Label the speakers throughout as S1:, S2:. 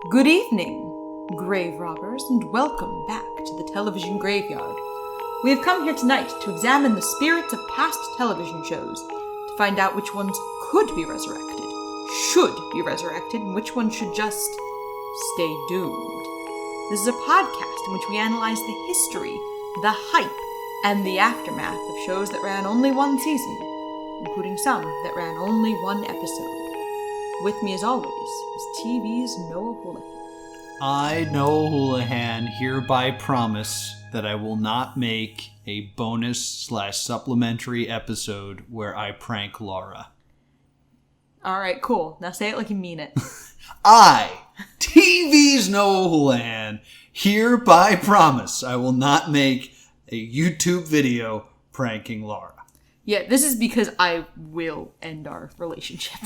S1: Good evening, grave robbers, and welcome back to the television graveyard. We have come here tonight to examine the spirits of past television shows, to find out which ones could be resurrected, should be resurrected, and which ones should just stay doomed. This is a podcast in which we analyze the history, the hype, and the aftermath of shows that ran only one season, including some that ran only one episode. With me, as always, is TV's Noah Houlihan.
S2: I, Noah Houlihan, hereby promise that I will not make a bonus/supplementary episode where I prank Laura.
S1: Alright, cool. Now say it like you mean it.
S2: I, TV's Noah Houlihan, hereby promise I will not make a YouTube video pranking Laura.
S1: Yeah, this is because I will end our relationship.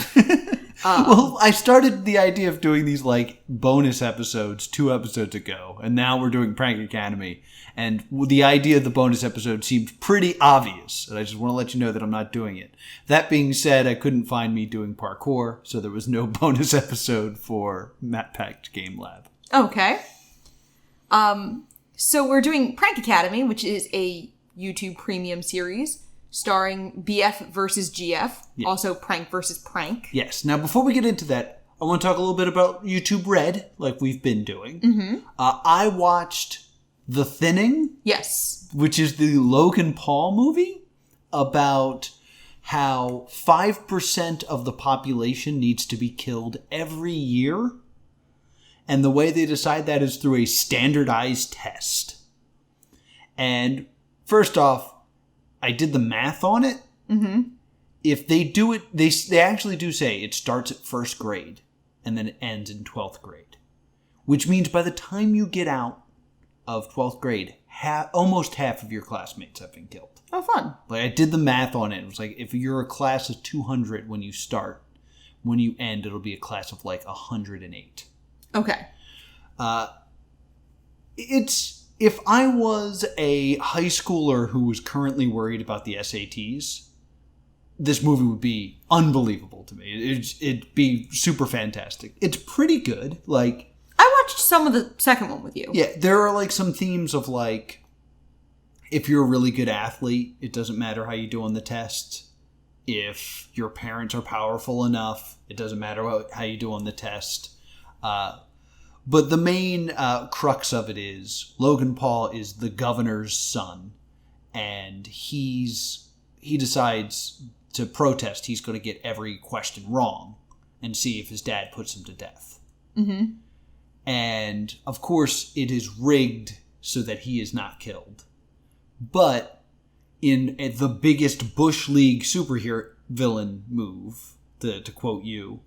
S2: Well, I started the idea of doing these bonus episodes 2 episodes ago, and now we're doing Prank Academy. And the idea of the bonus episode seemed pretty obvious, and I just want to let you know that I'm not doing it. That being said, I couldn't find me doing parkour, so there was no bonus episode for Matt Packed Game Lab.
S1: Okay. So we're doing Prank Academy, which is a YouTube premium series starring BF versus GF,
S2: yeah.
S1: Also Prank versus Prank.
S2: Yes. Now, before we get into that, I want to talk a little bit about YouTube Red, like we've been doing. Mm-hmm. I watched The Thinning.
S1: Yes.
S2: Which is the Logan Paul movie about how 5% of the population needs to be killed every year. And the way they decide that is through a standardized test. And first off, I did the math on it. Mm-hmm. If they do it, they actually do say it starts at first grade and then it ends in 12th grade. Which means by the time you get out of 12th grade, almost half of your classmates have been killed.
S1: Oh, fun.
S2: I did the math on it. It was if you're a class of 200 when you start, when you end, it'll be a class of 108.
S1: Okay.
S2: If I was a high schooler who was currently worried about the SATs, this movie would be unbelievable to me. It'd be super fantastic. It's pretty good. I
S1: watched some of the second one with you.
S2: Yeah, there are some themes of if you're a really good athlete, it doesn't matter how you do on the test. If your parents are powerful enough, it doesn't matter how you do on the test. But the main crux of it is Logan Paul is the governor's son, and he decides to protest. He's going to get every question wrong and see if his dad puts him to death. Mm-hmm. And, of course, it is rigged so that he is not killed. But in the biggest Bush League superhero villain move, to quote you,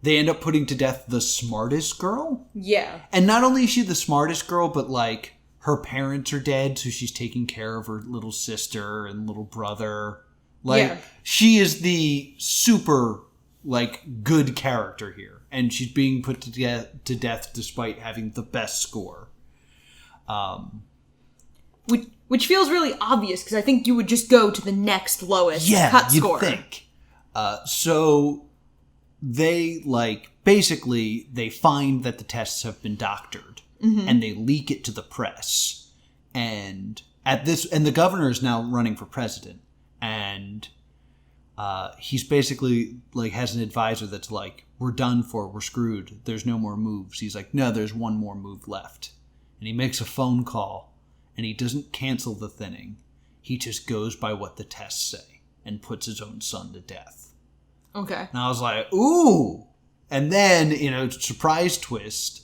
S2: they end up putting to death the smartest girl. Yeah. And not only is she the smartest girl, but her parents are dead, so she's taking care of her little sister and little brother. She is the super, good character here. And she's being put to death despite having the best score.
S1: Which feels really obvious, because I think you would just go to the next lowest cut score.
S2: Yeah, you'd think. So they basically they find that the tests have been doctored, mm-hmm. and they leak it to the press, and the governor is now running for president, and he's basically has an advisor that's we're done for, we're screwed, there's no more moves. He's no, there's one more move left, and he makes a phone call, and he doesn't cancel the thinning, he just goes by what the tests say and puts his own son to death.
S1: Okay.
S2: And I was ooh. And then, surprise twist,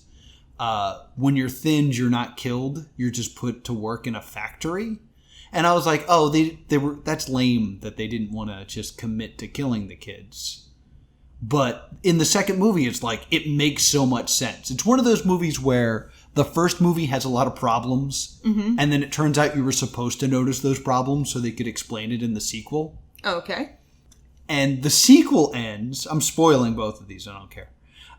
S2: when you're thinned, you're not killed. You're just put to work in a factory. And I was oh, that's lame that they didn't want to just commit to killing the kids. But in the second movie, it's it makes so much sense. It's one of those movies where the first movie has a lot of problems, mm-hmm. and then it turns out you were supposed to notice those problems so they could explain it in the sequel.
S1: Okay.
S2: And the sequel ends... I'm spoiling both of these, I don't care.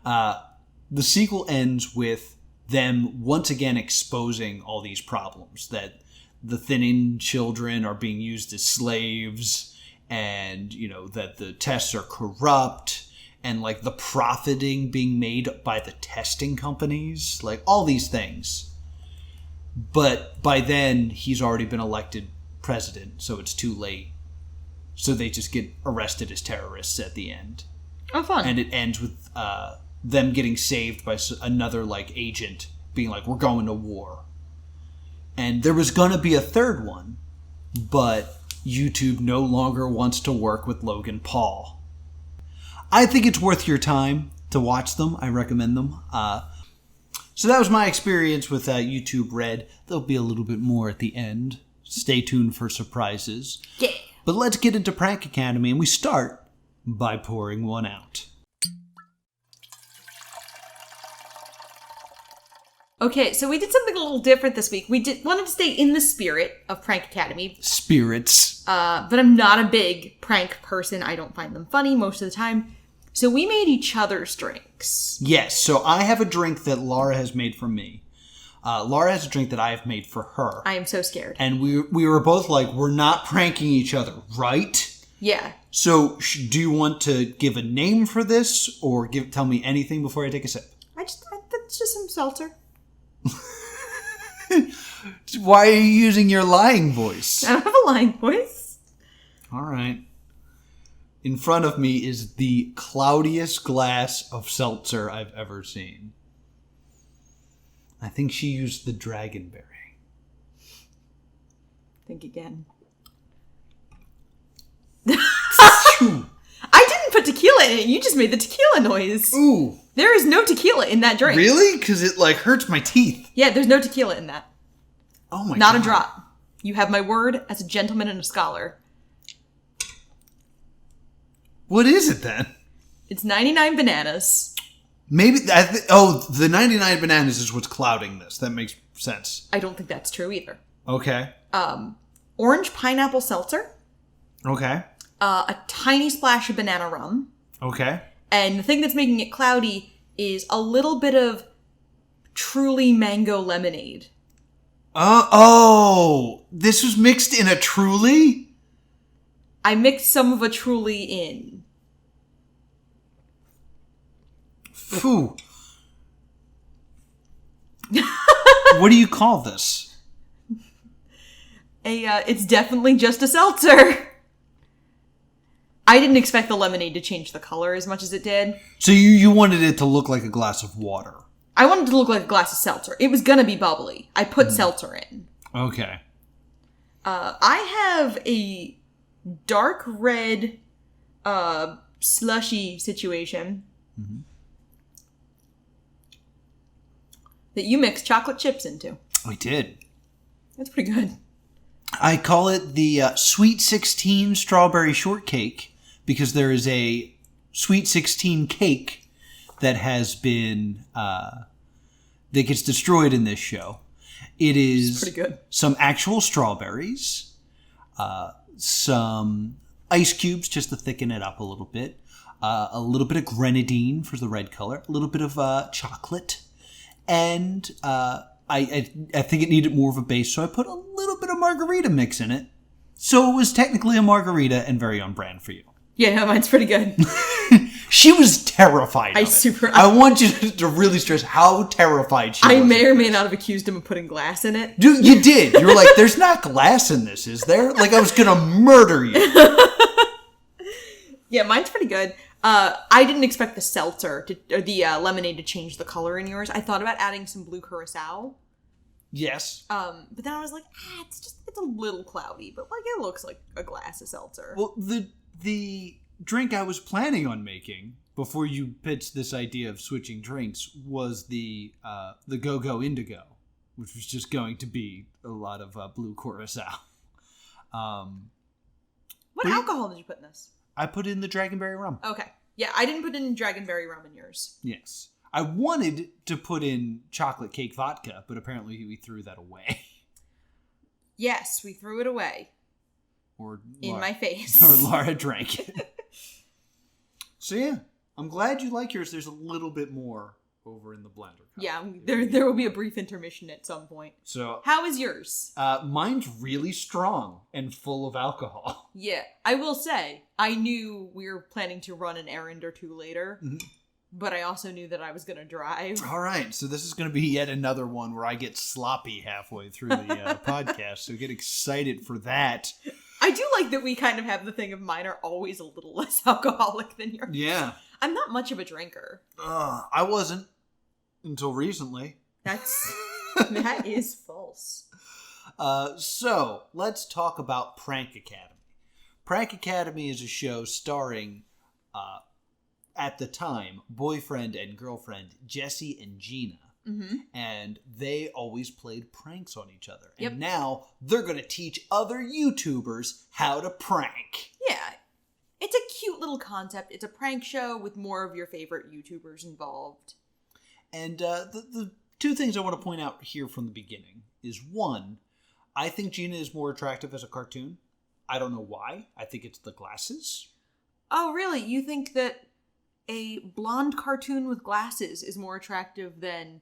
S2: The sequel ends with them once again exposing all these problems. That the thinning children are being used as slaves, and, that the tests are corrupt, and like the profiting being made by the testing companies, like all these things. But by then he's already been elected president, so it's too late. So they just get arrested as terrorists at the end.
S1: Oh, fun.
S2: And it ends with them getting saved by another like agent being like, we're going to war. And there was going to be a third one, but YouTube no longer wants to work with Logan Paul. I think it's worth your time to watch them. I recommend them. So that was my experience with YouTube Red. There'll be a little bit more at the end. Stay tuned for surprises.
S1: Yeah.
S2: But let's get into Prank Academy, and we start by pouring one out.
S1: Okay, so we did something a little different this week. We wanted to stay in the spirit of Prank Academy.
S2: Spirits.
S1: But I'm not a big prank person. I don't find them funny most of the time. So we made each other's drinks.
S2: Yes, so I have a drink that Laura has made for me. Laura has a drink that I have made for her.
S1: I am so scared.
S2: And we were both like, we're not pranking each other, right?
S1: Yeah.
S2: So do you want to give a name for this, or tell me anything before I take a sip?
S1: That's just some seltzer.
S2: Why are you using your lying voice?
S1: I don't have a lying voice.
S2: All right. In front of me is the cloudiest glass of seltzer I've ever seen. I think she used the dragonberry.
S1: Think again. I didn't put tequila in it. You just made the tequila noise.
S2: Ooh.
S1: There is no tequila in that drink.
S2: Really? Because it like hurts my teeth.
S1: Yeah, there's no tequila in that.
S2: Oh my god.
S1: Not a drop. You have my word as a gentleman and a scholar.
S2: What is it then?
S1: It's 99 bananas.
S2: Maybe, the 99 bananas is what's clouding this. That makes sense.
S1: I don't think that's true either.
S2: Okay.
S1: Orange pineapple seltzer.
S2: Okay.
S1: A tiny splash of banana rum.
S2: Okay.
S1: And the thing that's making it cloudy is a little bit of Truly mango lemonade.
S2: Oh, this was mixed in a Truly?
S1: I mixed some of a Truly in.
S2: Phew. What do you call this?
S1: It's definitely just a seltzer. I didn't expect the lemonade to change the color as much as it did.
S2: So you wanted it to look like a glass of water?
S1: I wanted it to look like a glass of seltzer. It was gonna be bubbly. I put seltzer in.
S2: Okay.
S1: I have a dark red slushy situation that you mixed chocolate chips into.
S2: I did.
S1: That's pretty good.
S2: I call it the Sweet 16 Strawberry Shortcake because there is a Sweet 16 cake that has been that gets destroyed in this show. It is
S1: pretty good.
S2: Some actual strawberries, some ice cubes just to thicken it up a little bit of grenadine for the red color, a little bit of chocolate, and I think it needed more of a base, so I put a little bit of margarita mix in it. So it was technically a margarita and very on brand for you.
S1: Yeah, no, mine's pretty good.
S2: She was terrified of it. I want you to really stress how terrified she was.
S1: I may or may not have accused him of putting glass in it.
S2: Dude, you did. You were like, there's not glass in this, is there? Like I was going to murder you.
S1: Yeah, mine's pretty good. I didn't expect the seltzer or the lemonade to change the color in yours. I thought about adding some blue curacao.
S2: Yes.
S1: But then I was like, it's a little cloudy, but like it looks like a glass of seltzer.
S2: Well, the drink I was planning on making before you pitched this idea of switching drinks was the Go-Go Indigo, which was just going to be a lot of blue curacao.
S1: What alcohol did you put in this?
S2: I put in the Dragonberry rum.
S1: Okay. Yeah, I didn't put in Dragonberry rum in yours.
S2: Yes. I wanted to put in chocolate cake vodka, but apparently we threw that away.
S1: Yes, we threw it away. In my face.
S2: Or Laura drank it. So yeah, I'm glad you like yours. There's a little bit more over in the blender cup.
S1: Yeah, there will be a brief intermission at some point.
S2: So,
S1: how is yours?
S2: Mine's really strong and full of alcohol.
S1: Yeah, I will say, I knew we were planning to run an errand or two later, but I also knew that I was going to drive.
S2: All right, so this is going to be yet another one where I get sloppy halfway through the podcast, so get excited for that.
S1: I do like that we kind of have the thing of mine are always a little less alcoholic than yours.
S2: Yeah.
S1: I'm not much of a drinker.
S2: I wasn't until recently.
S1: That is false.
S2: So, let's talk about Prank Academy. Prank Academy is a show starring, at the time, boyfriend and girlfriend Jesse and Jeana. Mm-hmm. And they always played pranks on each other. And now they're going to teach other YouTubers how to prank.
S1: Yeah. It's a cute little concept. It's a prank show with more of your favorite YouTubers involved.
S2: And the two things I want to point out here from the beginning is, one, I think Jeana is more attractive as a cartoon. I don't know why. I think it's the glasses.
S1: Oh, really? You think that a blonde cartoon with glasses is more attractive than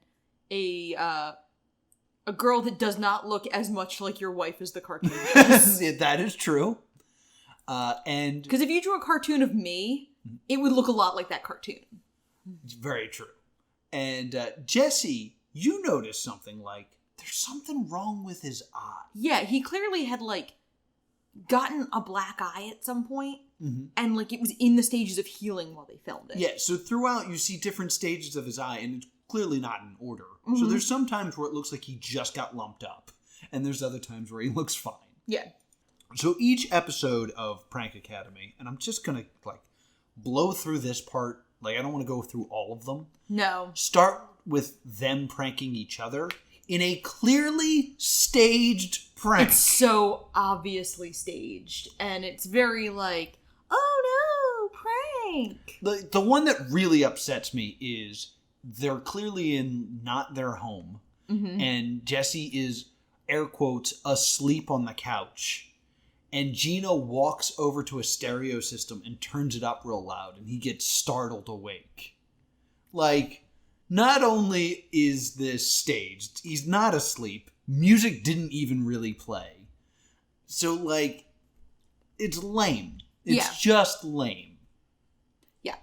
S1: a girl that does not look as much like your wife as the cartoon does?
S2: Yeah, that is true. And
S1: because if you drew a cartoon of me, it would look a lot like that cartoon.
S2: Very true. And Jesse, you noticed something like there's something wrong with his eye.
S1: Yeah, he clearly had gotten a black eye at some point, and it was in the stages of healing while they filmed it.
S2: Yeah, so throughout you see different stages of his eye, and it's clearly not in order. So there's some times where it looks like he just got lumped up, and there's other times where he looks fine.
S1: Yeah.
S2: So each episode of Prank Academy, and I'm just gonna blow through this part, I don't want to go through all of them.
S1: No.
S2: Start with them pranking each other in a clearly staged prank.
S1: It's so obviously staged, and it's very oh no, prank!
S2: The one that really upsets me is they're clearly in not their home, and Jesse is, air quotes, asleep on the couch. And Jeana walks over to a stereo system and turns it up real loud, and he gets startled awake. Not only is this staged, he's not asleep, music didn't even really play. So, it's lame. It's just lame.
S1: Yeah.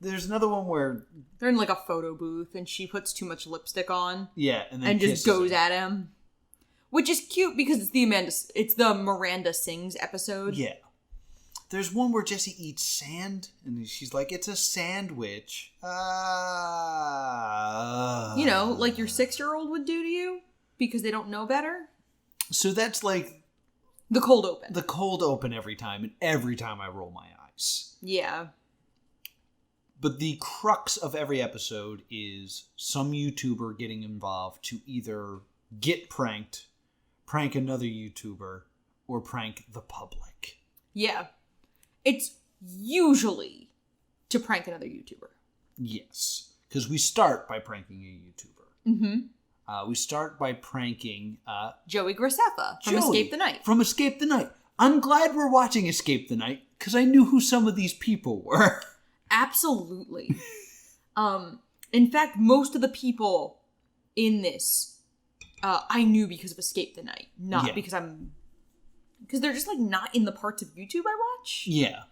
S2: There's another one where
S1: they're in a photo booth, and she puts too much lipstick on.
S2: Yeah, and then
S1: just goes at him. Which is cute because it's the Miranda Sings episode.
S2: Yeah. There's one where Jesse eats sand, and she's like, it's a sandwich.
S1: Like your 6-year-old would do to you because they don't know better.
S2: So that's
S1: the cold open.
S2: The cold open every time, and every time I roll my eyes.
S1: Yeah.
S2: But the crux of every episode is some YouTuber getting involved to either get pranked, prank another YouTuber, or prank the public. Yeah.
S1: It's usually to prank another YouTuber.
S2: Yes. Because we start by pranking a YouTuber. Mm-hmm. We start by pranking
S1: Joey Graceffa from Escape the Night.
S2: From Escape the Night. I'm glad we're watching Escape the Night, because I knew who some of these people were.
S1: Absolutely. In fact, most of the people in this I knew because of Escape the Night, not because they're just not in the parts of YouTube I watch.
S2: Yeah.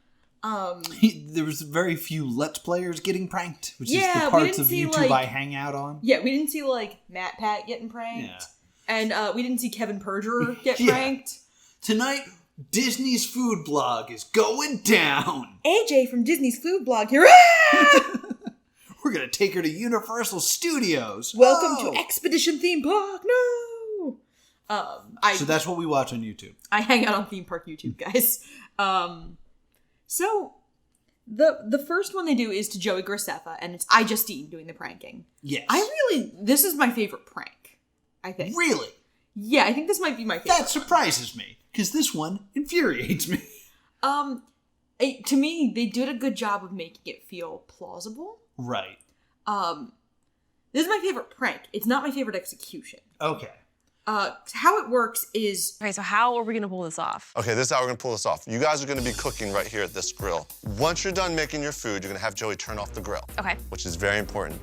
S2: There was very few Let's Players getting pranked, which is the parts of YouTube I hang out on.
S1: Yeah, we didn't see Matt Pat getting pranked. Yeah. And we didn't see Kevin Perjurer get pranked.
S2: Tonight, Disney's food blog is going down.
S1: AJ from Disney's food blog here.
S2: We're going to take her to Universal Studios.
S1: Welcome to Expedition Theme Park. No.
S2: So that's what we watch on YouTube.
S1: I hang out on Theme Park YouTube, guys. So the first one they do is to Joey Graceffa, and it's iJustine doing the pranking.
S2: Yes.
S1: This is my favorite prank, I think.
S2: Really?
S1: Yeah, I think this might be my favorite.
S2: That surprises me, because this one infuriates me.
S1: To me, they did a good job of making it feel plausible.
S2: Right.
S1: This is my favorite prank. It's not my favorite execution.
S2: Okay.
S1: How it works is...
S3: Okay, so how are we going to pull this off?
S4: Okay, this is how we're going to pull this off. You guys are going to be cooking right here at this grill. Once you're done making your food, you're going to have Joey turn off the grill.
S3: Okay.
S4: Which is very important.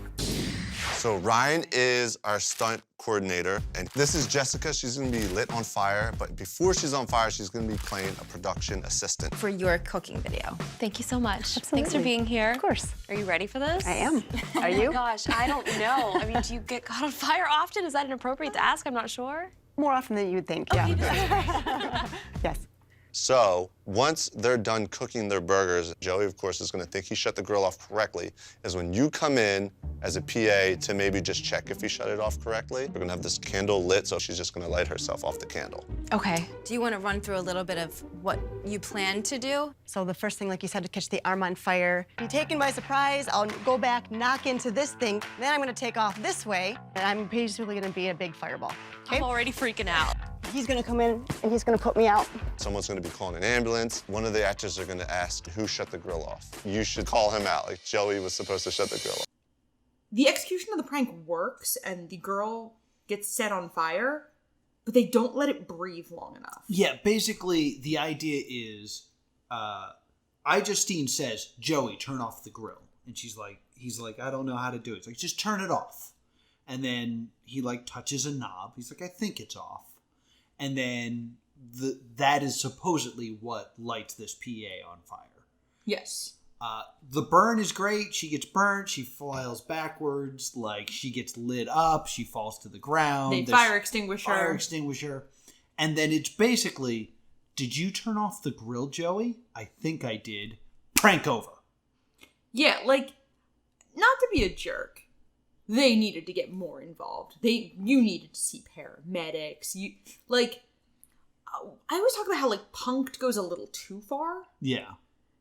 S4: So Ryan is our stunt coordinator, and this is Jessica. She's gonna be lit on fire, but before she's on fire, she's gonna be playing a production assistant.
S5: For your cooking video.
S3: Thank you so much.
S5: Absolutely.
S3: Thanks for being here.
S5: Of course.
S3: Are you ready for this?
S5: I am.
S3: Oh
S5: Are
S3: my
S5: you?
S3: gosh, I don't know. I mean, do you get caught on fire often? Is that inappropriate to ask? I'm not sure.
S5: More often than you'd think, yeah. Yes.
S4: So once they're done cooking their burgers, Joey, of course, is gonna think he shut the grill off correctly, is when you come in as a PA to maybe just check if he shut it off correctly. We're gonna have this candle lit, so she's just gonna light herself off the candle.
S3: Okay.
S5: Do you want to run through a little bit of what you plan to do? So the first thing, like you said, to catch the arm on fire. Be taken by surprise, I'll go back, knock into this thing, then I'm gonna take off this way, and I'm basically gonna be a big fireball. Okay?
S3: I'm already freaking out.
S5: He's gonna come in and he's gonna put me out.
S4: Someone's gonna be calling an ambulance. One of the actors are gonna ask who shut the grill off. You should call him out, like Joey was supposed to shut the grill off.
S1: The execution of the prank works, and the girl gets set on fire, but they don't let it breathe long enough.
S2: Yeah, basically, the idea is, Justine says, Joey, turn off the grill. And he's like, I don't know how to do it. It's like, just turn it off. And then he, like, touches a knob. He's like, I think it's off. And then that is supposedly what lights this PA on fire.
S1: Yes.
S2: The burn is great. She gets burnt. She flies backwards. Like, she gets lit up. She falls to the ground.
S1: They fire extinguisher.
S2: Fire extinguisher. And then it's basically, did you turn off the grill, Joey? I think I did. Prank over.
S1: Yeah, like, not to be a jerk, they needed to get more involved. You needed to see paramedics. I always talk about how, like, punked goes a little too far.
S2: Yeah.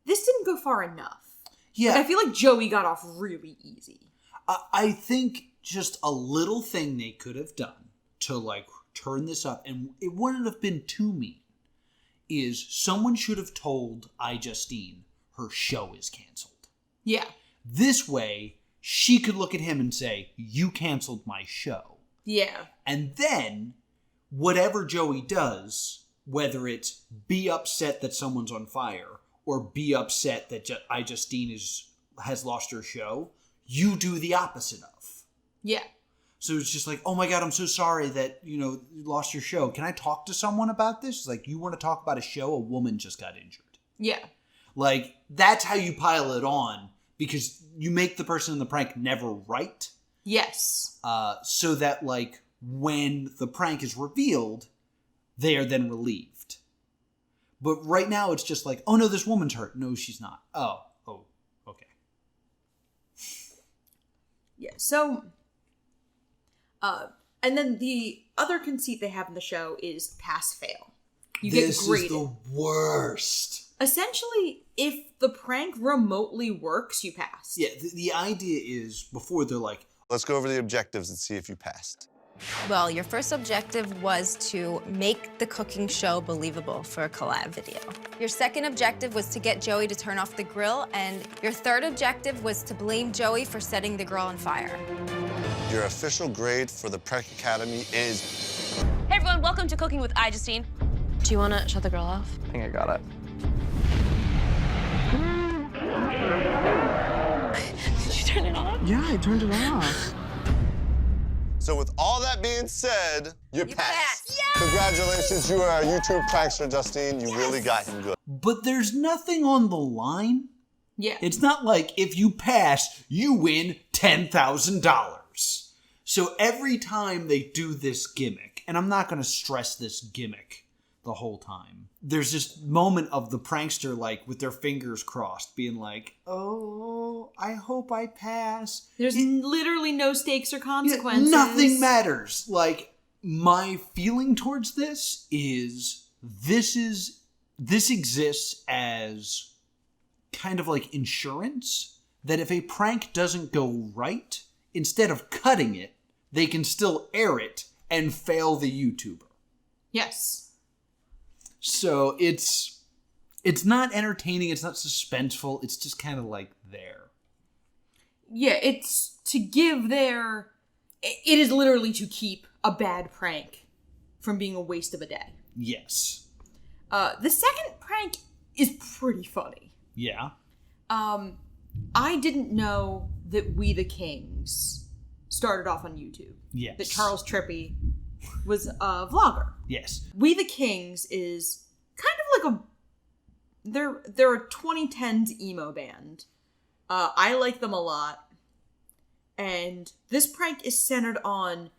S1: This didn't go far enough.
S2: Yeah.
S1: Like, I feel like Joey got off really easy.
S2: I think just a little thing they could have done to, like, turn this up, and it wouldn't have been too mean, is someone should have told Justine her show is canceled.
S1: Yeah.
S2: This way, she could look at him and say, you canceled my show.
S1: Yeah.
S2: And then, whatever Joey does, whether it's be upset that someone's on fire or be upset that Justine has lost her show, you do the opposite of.
S1: Yeah.
S2: So it's just like, oh my God, I'm so sorry that, you lost your show. Can I talk to someone about this? It's like, you want to talk about a show? A woman just got injured.
S1: Yeah.
S2: Like, that's how you pile it on, because you make the person in the prank never right.
S1: Yes.
S2: So that, like, when the prank is revealed, they are then relieved. But right now, it's just like, oh no, this woman's hurt. No, she's not. Oh, okay.
S1: Yeah, so, and then the other conceit they have in the show is pass-fail. You get graded.
S2: This is the worst.
S1: Essentially, if the prank remotely works, you pass.
S2: Yeah, the idea is, before they're like,
S4: Let's go over the objectives and see if you passed.
S5: Well, your first objective was to make the cooking show believable for a collab video. Your second objective was to get Joey to turn off the grill, and your third objective was to blame Joey for setting the grill on fire.
S4: Your official grade for the Prank Academy is...
S3: Hey everyone, welcome to Cooking with Justine. Do you want to shut the grill off?
S6: I think I got it.
S3: Did you turn it off?
S6: Yeah, I turned it off.
S4: So with all that being said, you passed.
S5: passed. Yay!
S4: Congratulations, you are our YouTube prankster, Justine. You really got him good.
S2: but there's nothing on the line.
S1: Yeah.
S2: It's not like if you pass, you win $10,000. So every time they do this gimmick, and I'm not going to stress this gimmick the whole time, there's this moment of the prankster, like, with their fingers crossed, being like, oh, I hope I pass.
S1: There's literally no stakes or consequences.
S2: Nothing matters. Like, my feeling towards this is this exists as kind of like insurance, that if a prank doesn't go right, instead of cutting it, they can still air it and fail the YouTuber.
S1: Yes.
S2: So it's not entertaining, it's not suspenseful, it's just kind of like there.
S1: Yeah, it's to give their... It is literally to keep a bad prank from being a waste of a day.
S2: Yes.
S1: The second prank is pretty funny.
S2: Yeah.
S1: I didn't know that We the Kings started off on YouTube.
S2: Yes.
S1: That Charles Trippy was a vlogger.
S2: Yes.
S1: We the Kings is kind of like they're a 2010s emo band. I like them a lot. And this prank is centered on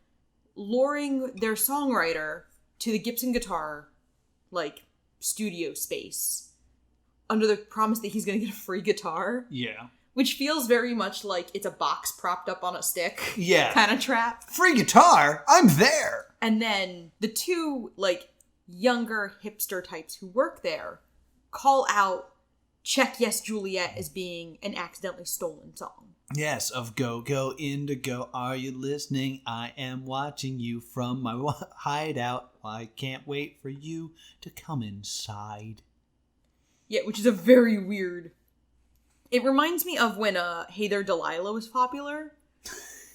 S1: luring their songwriter to the Gibson guitar, like, studio space under the promise that he's going to get a free guitar.
S2: Yeah.
S1: Which feels very much like it's a box propped up on a stick.
S2: Yeah.
S1: Kind of trap.
S2: Free guitar? I'm there!
S1: And then the two, like, younger hipster types who work there call out Check Yes Juliet as being an accidentally stolen song.
S2: Yes, of Go Go Indigo, are you listening? I am watching you from my hideout. I can't wait for you to come inside.
S1: Yeah, which is a very weird... It reminds me of when Hey There Delilah was popular.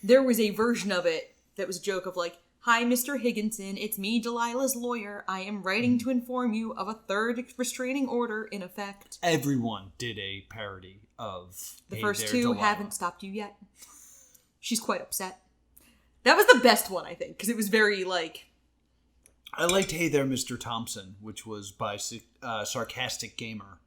S1: There was a version of it that was a joke of like, Hi, Mr. Higginson, it's me, Delilah's lawyer. I am writing to inform you of a third restraining order in effect.
S2: Everyone did a parody of
S1: The
S2: Hey
S1: first
S2: There,
S1: two
S2: Delilah.
S1: haven't stopped you yet. She's quite upset. That was the best one, I think, because it was very, like...
S2: I liked Hey There, Mr. Thompson, which was by Sarcastic Gamer,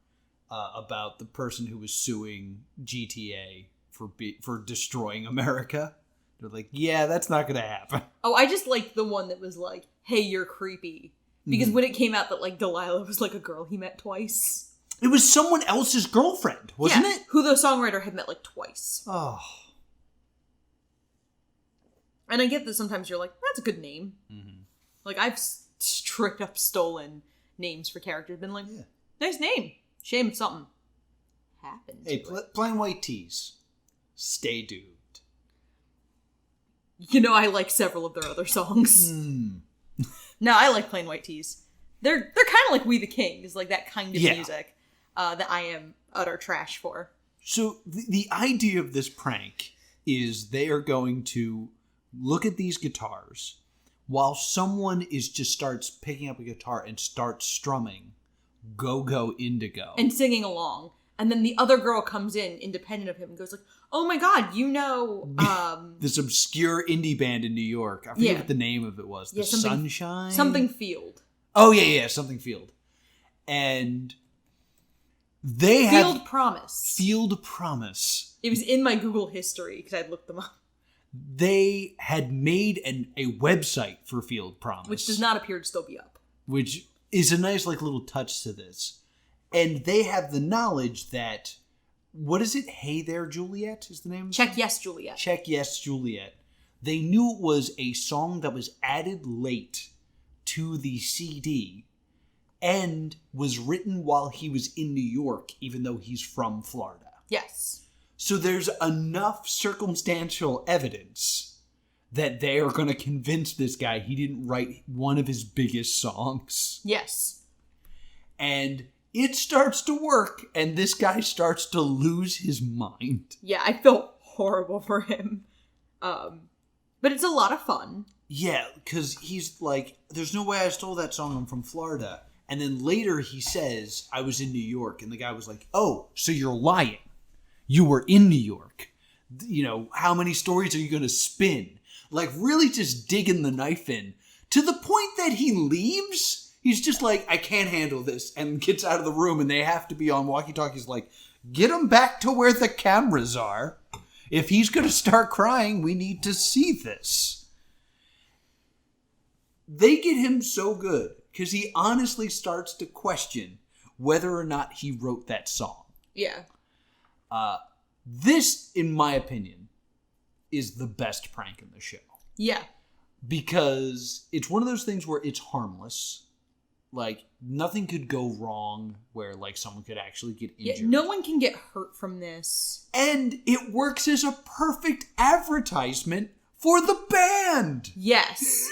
S2: about the person who was suing GTA for destroying America. They're like, yeah, that's not going to happen.
S1: Oh, I just liked the one that was like, hey, you're creepy. Because when it came out that, like, Delilah was, like, a girl he met twice.
S2: It was someone else's girlfriend, wasn't it?
S1: Who the songwriter had met, like, twice.
S2: Oh.
S1: And I get that sometimes you're like, that's a good name.
S2: Mm-hmm.
S1: Like, I've straight up stolen names for characters. Been like, nice name. Shame if something happened.
S2: Hey, Plain White Tees. Stay dude.
S1: You know, I like several of their other songs. No, I like Plain White Tees. They're kind of like We the Kings, like that kind of music that I am utter trash for.
S2: So the idea of this prank is they are going to look at these guitars while someone starts picking up a guitar and starts strumming Go Go Indigo.
S1: And singing along. And then the other girl comes in, independent of him, and goes like, oh my god, you know...
S2: this obscure indie band in New York. I forget what the name of it was. The Sunshine?
S1: Something Field.
S2: Oh, yeah, Something Field. And they have...
S1: Field Promise.
S2: Field Promise.
S1: It was in my Google history, because I'd looked them up.
S2: They had made a website for Field Promise.
S1: Which does not appear to still be up.
S2: Which is a nice little touch to this. And they have the knowledge that, what is it? Hey There, Juliet is the name?
S1: Check Yes, Juliet.
S2: Check Yes, Juliet. They knew it was a song that was added late to the CD and was written while he was in New York, even though he's from Florida.
S1: Yes.
S2: So there's enough circumstantial evidence that they are going to convince this guy he didn't write one of his biggest songs.
S1: Yes.
S2: And it starts to work, and this guy starts to lose his mind.
S1: Yeah, I felt horrible for him. But it's a lot of fun.
S2: Yeah, because he's like, there's no way I stole that song, I'm from Florida. And then later he says, I was in New York, and the guy was like, oh, so you're lying. You were in New York. You know, how many stories are you going to spin? Like, really just digging the knife in. To the point that he leaves... He's just like, I can't handle this, and gets out of the room, and they have to be on walkie-talkies like, get him back to where the cameras are. If he's going to start crying, we need to see this. They get him so good, because he honestly starts to question whether or not he wrote that song.
S1: Yeah.
S2: This, in my opinion, is the best prank in the show.
S1: Yeah.
S2: Because it's one of those things where it's harmless. Like, nothing could go wrong where, like, someone could actually get injured.
S1: Yeah, no one can get hurt from this.
S2: And it works as a perfect advertisement for the band!
S1: Yes.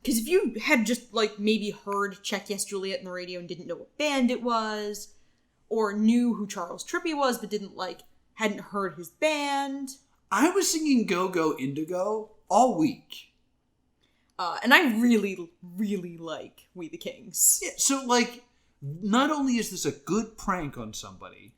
S1: Because if you had just, like, maybe heard Check Yes Juliet on the radio and didn't know what band it was, or knew who Charles Trippy was but hadn't heard his band...
S2: I was singing Go Go Indigo all week.
S1: And I really, really like We the Kings.
S2: Yeah, so, like, not only is this a good prank on somebody,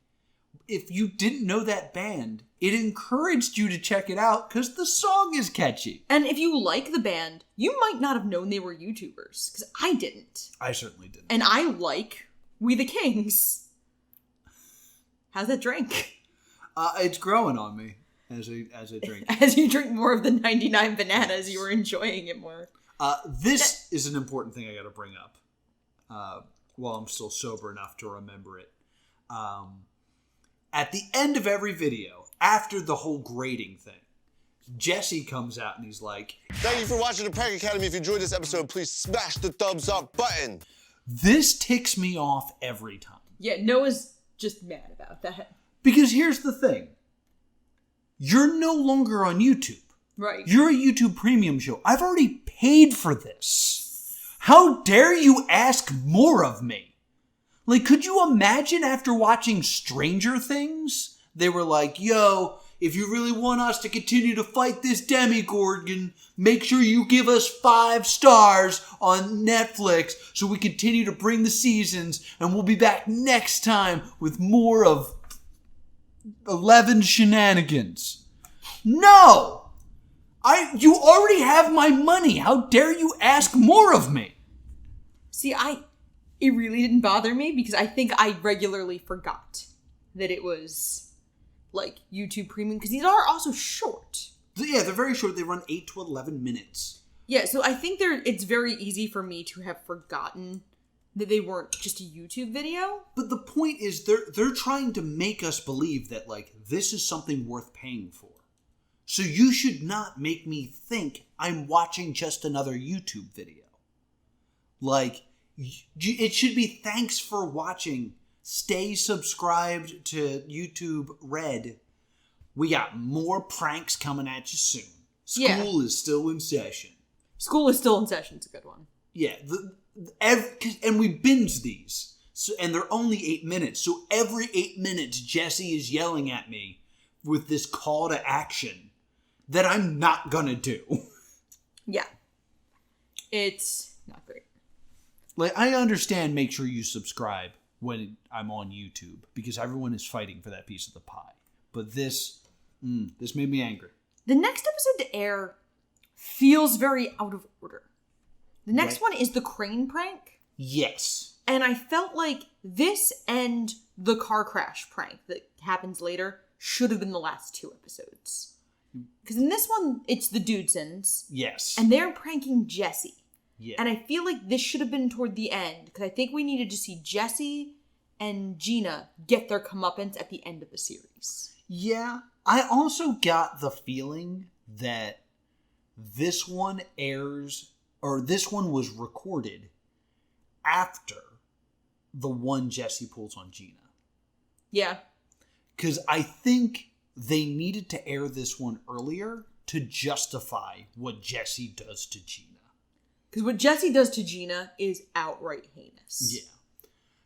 S2: if you didn't know that band, it encouraged you to check it out because the song is catchy.
S1: And if you like the band, you might not have known they were YouTubers, because I didn't.
S2: I certainly didn't.
S1: And I like We the Kings. How's that drink?
S2: It's growing on me as I drink.
S1: As you drink more of the 99 bananas, you were enjoying it more.
S2: This is an important thing I got to bring up while I'm still sober enough to remember it. At the end of every video, after the whole grading thing, Jesse comes out and he's like,
S4: Thank you for watching the Prank Academy. If you enjoyed this episode, please smash the thumbs up button.
S2: this ticks me off every time.
S1: Yeah, Noah's just mad about that.
S2: Because here's the thing. You're no longer on YouTube.
S1: Right.
S2: You're a YouTube premium show. I've already paid for this. How dare you ask more of me? Like, could you imagine after watching Stranger Things, they were like, yo, if you really want us to continue to fight this Demogorgon, make sure you give us 5 stars on Netflix so we continue to bring the seasons, and we'll be back next time with more of 11 shenanigans. No! You already have my money. How dare you ask more of me?
S1: See, it really didn't bother me because I think I regularly forgot that it was like YouTube Premium because these are also short.
S2: Yeah, they're very short. They run 8 to 11 minutes.
S1: Yeah, so I think it's very easy for me to have forgotten that they weren't just a YouTube video.
S2: But the point is they're trying to make us believe that like this is something worth paying for. So you should not make me think I'm watching just another YouTube video. Like, it should be thanks for watching. Stay subscribed to YouTube Red. We got more pranks coming at you soon. School is still in session.
S1: School is still in session. It's a good one.
S2: Yeah, and we binge these. So, and they're only 8 minutes. So every 8 minutes, Jesse is yelling at me with this call to action that I'm not gonna do.
S1: Yeah. It's not great.
S2: Like, I understand make sure you subscribe when I'm on YouTube because everyone is fighting for that piece of the pie. But this made me angry.
S1: The next episode to air feels very out of order. The next one is the crane prank.
S2: Yes.
S1: And I felt like this and the car crash prank that happens later should have been the last 2 episodes. Because in this one, it's the Dudesons.
S2: Yes.
S1: And they're pranking Jesse.
S2: Yeah.
S1: And I feel like this should have been toward the end. Because I think we needed to see Jesse and Jeana get their comeuppance at the end of the series.
S2: Yeah. I also got the feeling that this one was recorded after the one Jesse pulls on Jeana.
S1: Yeah.
S2: Because I think they needed to air this one earlier to justify what Jesse does to Jeana.
S1: Because what Jesse does to Jeana is outright heinous.
S2: Yeah.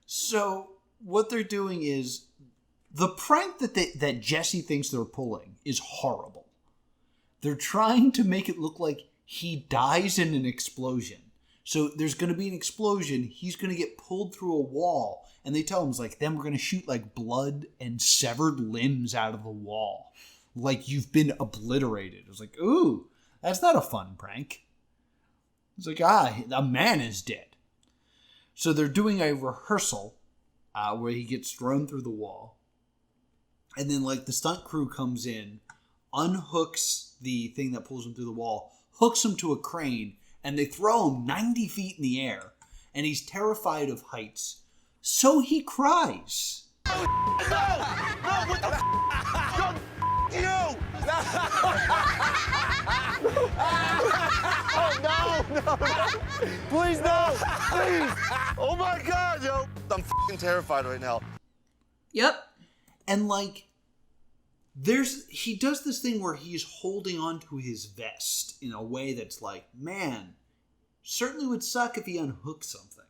S2: So what they're doing is the prank that Jesse thinks they're pulling is horrible. They're trying to make it look like he dies in an explosion. So there's going to be an explosion. He's going to get pulled through a wall. And they tell him, it's like, then we're going to shoot like blood and severed limbs out of the wall. Like you've been obliterated. It was like, ooh, that's not a fun prank. It's like, a man is dead. So they're doing a rehearsal where he gets thrown through the wall. And then like the stunt crew comes in, unhooks the thing that pulls him through the wall, hooks him to a crane, and they throw him 90 feet in the air. And he's terrified of heights. So he cries.
S4: No, what the you! Oh, no. Please, no. Please. Oh, my God, yo. I'm f***ing terrified right now.
S1: Yep.
S2: And like, he does this thing where he's holding onto his vest in a way that's like, man, certainly would suck if he unhooked something.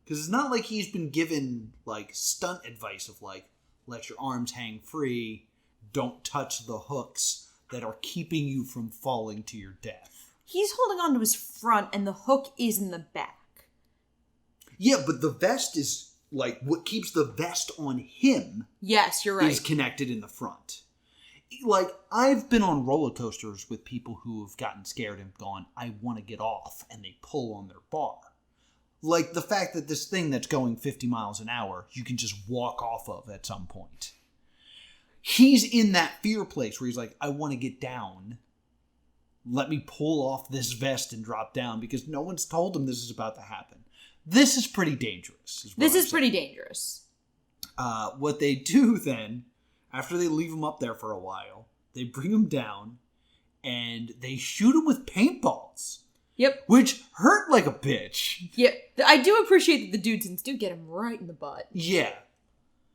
S2: Because it's not like he's been given, like, stunt advice of, like, let your arms hang free, don't touch the hooks that are keeping you from falling to your death.
S1: He's holding on to his front, and the hook is in the back.
S2: Yeah, but the vest is like, what keeps the vest on him
S1: Yes, you're right.
S2: is connected in the front. Like, I've been on roller coasters with people who have gotten scared and gone, I want to get off, and they pull on their bar. Like, the fact that this thing that's going 50 miles an hour, you can just walk off of at some point. He's in that fear place where he's like, I want to get down. Let me pull off this vest and drop down, because no one's told him this is about to happen. This is pretty dangerous.
S1: This is pretty dangerous.
S2: What they do then, after they leave him up there for a while, they bring him down and they shoot him with paintballs.
S1: Yep.
S2: Which hurt like a bitch.
S1: Yeah, I do appreciate that the dudes do get him right in the butt.
S2: Yeah.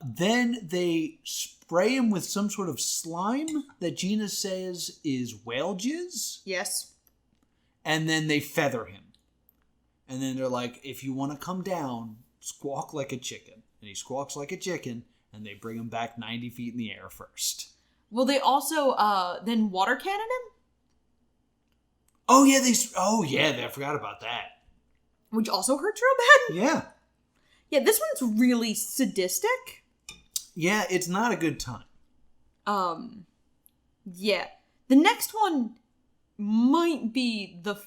S2: Then they spray him with some sort of slime that Jeana says is whale jizz.
S1: Yes.
S2: And then they feather him. And then they're like, if you want to come down, squawk like a chicken. And he squawks like a chicken, and they bring him back 90 feet in the air first.
S1: Will they also then water cannon him?
S2: Oh yeah, I forgot about that.
S1: Which also hurts real bad?
S2: Yeah.
S1: Yeah, this one's really sadistic.
S2: Yeah, it's not a good time.
S1: Yeah. The next one might be the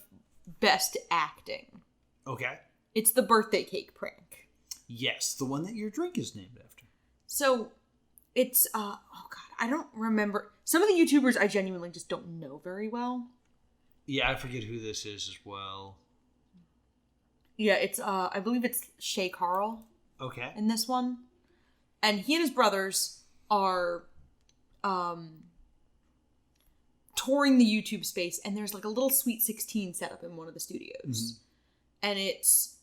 S1: best acting.
S2: Okay.
S1: It's the birthday cake prank.
S2: Yes, the one that your drink is named after.
S1: So, it's, oh god, I don't remember. Some of the YouTubers I genuinely just don't know very well.
S2: Yeah, I forget who this is as well.
S1: Yeah, it's, I believe it's Shay Carl.
S2: Okay.
S1: In this one. And he and his brothers are, touring the YouTube space, and there's like a little Sweet 16 set up in one of the studios. Mm-hmm. And it's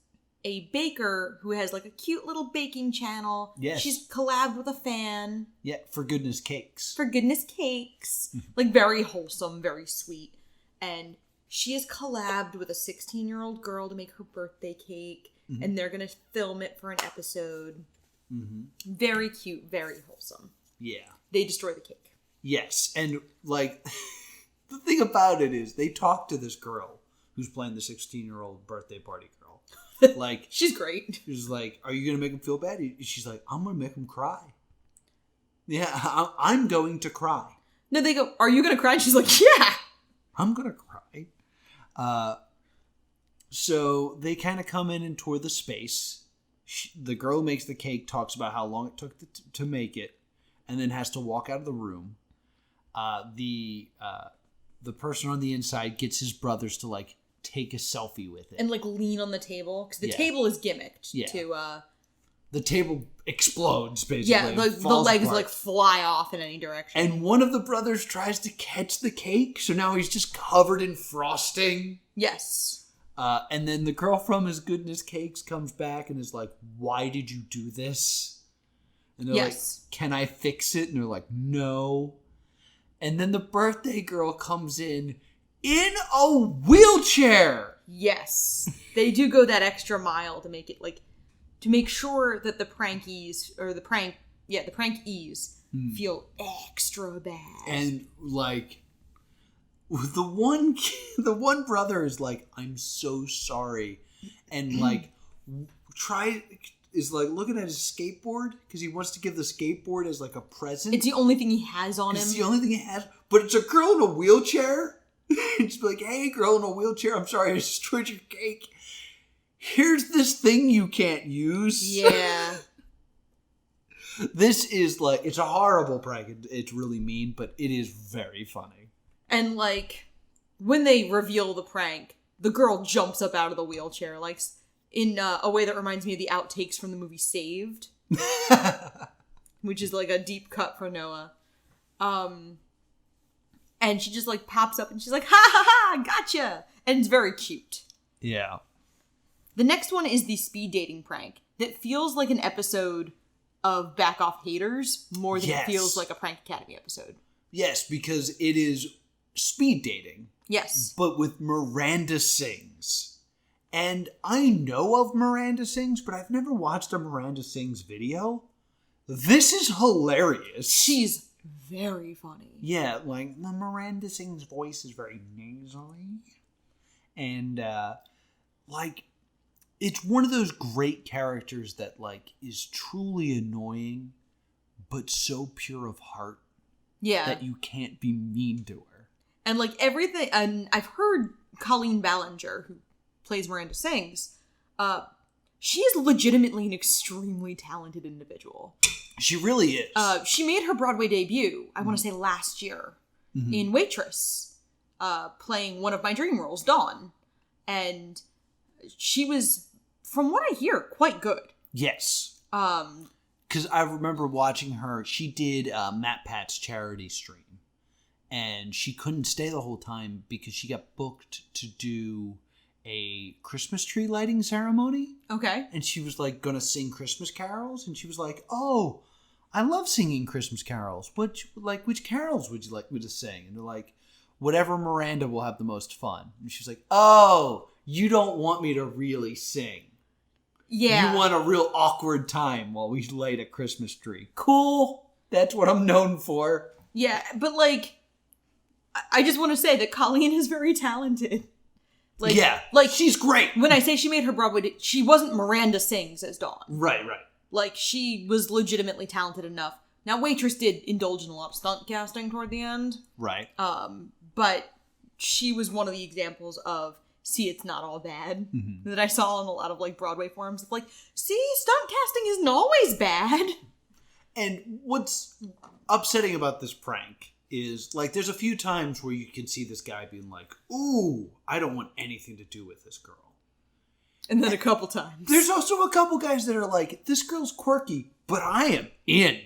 S1: a baker who has like a cute little baking channel.
S2: Yes.
S1: She's collabed with a fan.
S2: Yeah, For Goodness Cakes.
S1: For Goodness Cakes. Like very wholesome, very sweet. And she has collabed with a 16-year-old girl to make her birthday cake. Mm-hmm. And they're going to film it for an episode. Mm-hmm. Very cute, very wholesome.
S2: Yeah.
S1: They destroy the cake.
S2: Yes. And like, the thing about it is they talk to this girl who's playing the 16-year-old birthday party girl. Like,
S1: she's great.
S2: She's like, are you going to make him feel bad? She's like, I'm going to make him cry. Yeah, I'm going to cry.
S1: No, they go, are you going to cry? And she's like, yeah.
S2: I'm going to cry. So they kind of come in and tour the space. The girl who makes the cake talks about how long it took to make it, and then has to walk out of the room. The person on the inside gets his brothers to like take a selfie with it
S1: and like lean on the table because the table is gimmicked to
S2: the table explodes basically.
S1: Yeah, the legs apart. Like fly off in any direction.
S2: And one of the brothers tries to catch the cake, so now he's just covered in frosting.
S1: Yes.
S2: And then the girl from His Goodness Cakes comes back and is like, why did you do this? And they're like, can I fix it? And they're like, no. And then the birthday girl comes in a wheelchair.
S1: Yes. They do go that extra mile to make it like, to make sure that the prankies, or the prankies feel extra bad. And like, the one brother is like, I'm so sorry. And like, is like looking at his skateboard because he wants to give the skateboard as like a present. It's the only thing he has on him.
S2: It's the only thing he has, but it's a girl in a wheelchair. It's like, hey, girl in a wheelchair, I'm sorry I destroyed your cake. Here's this thing you can't use.
S1: Yeah.
S2: This is like, it's a horrible prank. It's really mean, but it is very funny.
S1: And like, when they reveal the prank, the girl jumps up out of the wheelchair, like in a way that reminds me of the outtakes from the movie Saved, which is like a deep cut for Noah. And she just like pops up and she's like, ha ha ha, gotcha. And it's very cute.
S2: Yeah.
S1: The next one is the speed dating prank that feels like an episode of Back Off Haters more than it feels like a Prank Academy episode.
S2: Yes, because it is speed dating.
S1: Yes.
S2: But with Miranda Sings. And I know of Miranda Sings, but I've never watched a Miranda Sings video. This is hilarious.
S1: She's very funny.
S2: Yeah, like the Miranda Sings voice is very nasally. And like it's one of those great characters that, like, is truly annoying, but so pure of heart that you can't be mean to her.
S1: And, like, everything... And I've heard Colleen Ballinger, who plays Miranda Sings, she is legitimately an extremely talented individual.
S2: She really is.
S1: She made her Broadway debut, I want to say last year, in Waitress, playing one of my dream roles, Dawn. And she was, from what I hear, quite good.
S2: Yes. Because I remember watching her. She did Matt Pat's charity stream. And she couldn't stay the whole time because she got booked to do a Christmas tree lighting ceremony.
S1: Okay.
S2: And she was, like, going to sing Christmas carols. And she was like, oh, I love singing Christmas carols. Which carols would you like me to sing? And they're like, whatever Miranda will have the most fun. And she's like, oh, you don't want me to really sing.
S1: Yeah.
S2: You want a real awkward time while we light a Christmas tree. Cool. That's what I'm known for.
S1: Yeah, but, like, I just want to say that Colleen is very talented. Like,
S2: yeah,
S1: like
S2: she's great.
S1: When I say she made her Broadway, she wasn't Miranda Sings as Dawn.
S2: Right.
S1: Like, she was legitimately talented enough. Now, Waitress did indulge in a lot of stunt casting toward the end.
S2: Right.
S1: But she was one of the examples of, see, it's not all bad, that I saw on a lot of, like, Broadway forums of, like, see, stunt casting isn't always bad.
S2: And what's upsetting about this prank is, like, there's a few times where you can see this guy being like, ooh, I don't want anything to do with this girl.
S1: And then a couple times.
S2: There's also a couple guys that are like, this girl's quirky, but I am in.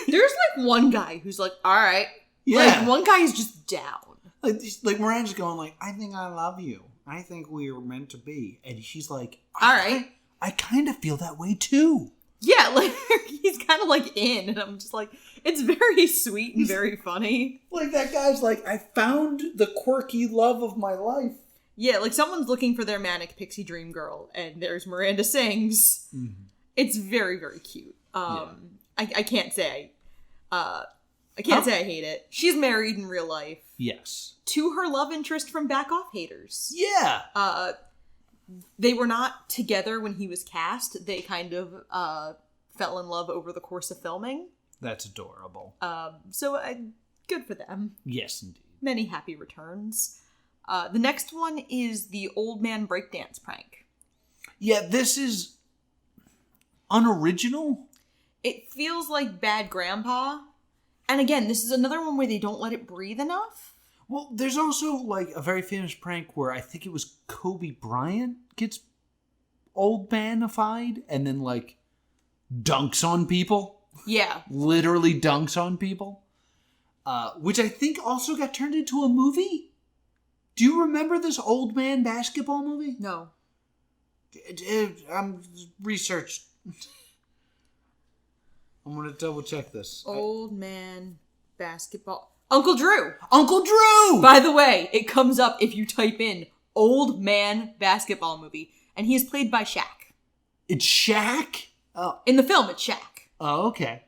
S1: There's, like, one guy who's like, all right.
S2: Yeah.
S1: Like, one guy is just down.
S2: Like Miranda's going like, I think I love you. I think we are meant to be. And she's like,
S1: all right.
S2: I kind of feel that way too.
S1: Yeah, like, he's kind of, like, in. And I'm just like, it's very sweet and very funny.
S2: Like, that guy's like, I found the quirky love of my life.
S1: Yeah, like, someone's looking for their manic pixie dream girl, and there's Miranda Sings. Mm-hmm. It's very, very cute. I can't say I say I hate it. She's married in real life.
S2: Yes.
S1: To her love interest from Back Off Haters.
S2: Yeah.
S1: They were not together when he was cast. They kind of fell in love over the course of filming.
S2: That's adorable.
S1: So good for them.
S2: Yes, indeed.
S1: Many happy returns. The next one is the old man breakdance prank.
S2: Yeah, this is unoriginal.
S1: It feels like Bad Grandpa. And again, this is another one where they don't let it breathe enough.
S2: Well, there's also, like, a very famous prank where I think it was Kobe Bryant gets old manified and then, like, dunks on people.
S1: Yeah.
S2: Literally dunks on people. Which I think also got turned into a movie. Do you remember this old man basketball movie?
S1: No.
S2: I'm researched. I'm going to double check this.
S1: Old man basketball. Uncle Drew.
S2: Uncle Drew!
S1: By the way, it comes up if you type in old man basketball movie. And he is played by Shaq.
S2: It's Shaq? Oh.
S1: In the film, it's Shaq.
S2: Oh, okay.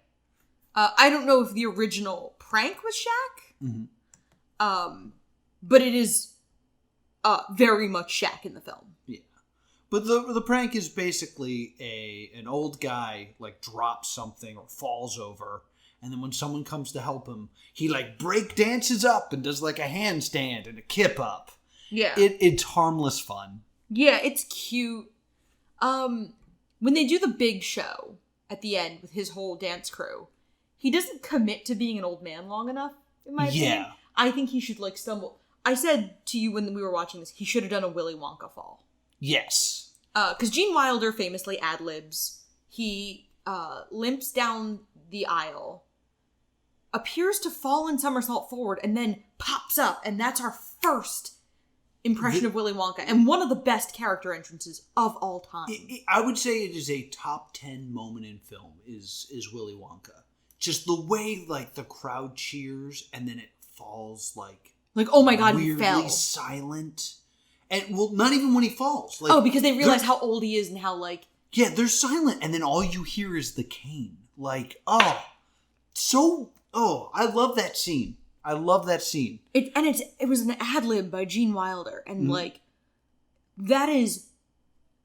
S1: I don't know if the original prank was Shaq. Mm-hmm. But it is very much Shaq in the film.
S2: Yeah. But the prank is basically an old guy, like, drops something or falls over. And then when someone comes to help him, he, like, break dances up and does, like, a handstand and a kip up.
S1: Yeah.
S2: It's harmless fun.
S1: Yeah, it's cute. When they do the big show at the end with his whole dance crew, he doesn't commit to being an old man long enough, in my opinion. I think he should, like, stumble. I said to you when we were watching this, he should have done a Willy Wonka fall.
S2: Yes.
S1: Because Gene Wilder famously ad-libs. He limps down the aisle, appears to fall in somersault forward, and then pops up, and that's our first impression of Willy Wonka, and one of the best character entrances of all time.
S2: I would say it is a top 10 moment in film is Willy Wonka. Just the way, like, the crowd cheers, and then it falls, like,
S1: oh my god, he
S2: weirdly
S1: fell.
S2: Silent. And, well, not even when he falls. Like,
S1: because they realize how old he is and how, like...
S2: Yeah, they're silent, and then all you hear is the cane. Like, I love that scene. I love that scene. It
S1: was an ad-lib by Gene Wilder, and, like, that is...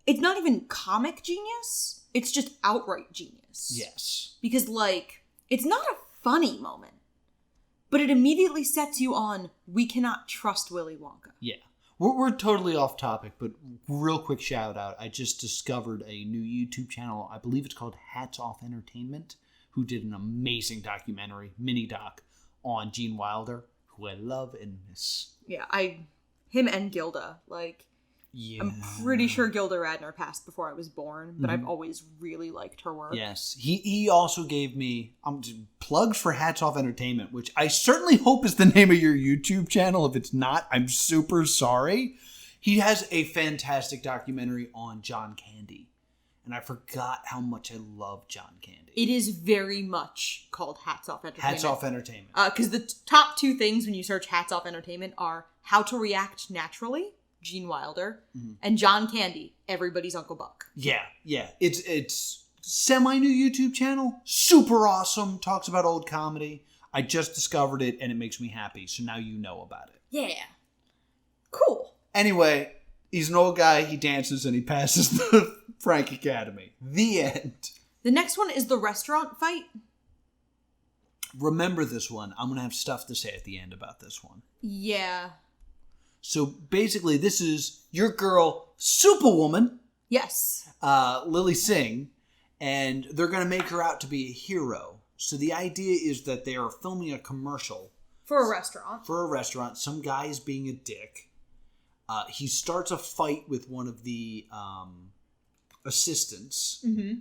S1: it's not even comic genius. It's just outright genius.
S2: Yes.
S1: Because, like, it's not a funny moment, but it immediately sets you on, we cannot trust Willy Wonka.
S2: Yeah. We're totally off topic, but real quick shout out. I just discovered a new YouTube channel. I believe it's called Hats Off Entertainment, who did an amazing documentary, mini doc, on Gene Wilder, who I love and miss.
S1: Yeah, him and Gilda, like,
S2: Yeah.
S1: I'm pretty sure Gilda Radner passed before I was born, but I've always really liked her work.
S2: Yes. He also gave me plugs for Hats Off Entertainment, which I certainly hope is the name of your YouTube channel. If it's not, I'm super sorry. He has a fantastic documentary on John Candy. And I forgot how much I love John Candy.
S1: It is very much called Hats Off Entertainment.
S2: Hats Off Entertainment.
S1: Because the top two things when you search Hats Off Entertainment are How to React Naturally, Gene Wilder, and John Candy, Everybody's Uncle Buck.
S2: Yeah. It's semi-new YouTube channel. Super awesome. Talks about old comedy. I just discovered it, and it makes me happy. So now you know about it.
S1: Yeah. Cool.
S2: Anyway, he's an old guy. He dances, and he passes the Frank Academy. The end.
S1: The next one is the restaurant fight.
S2: Remember this one. I'm going to have stuff to say at the end about this one.
S1: Yeah.
S2: So basically, this is your girl, Superwoman,
S1: Yes.
S2: Lily Singh, and they're going to make her out to be a hero. So the idea is that they are filming a commercial
S1: For a restaurant.
S2: Some guy is being a dick. He starts a fight with one of the assistants.
S1: Mm-hmm.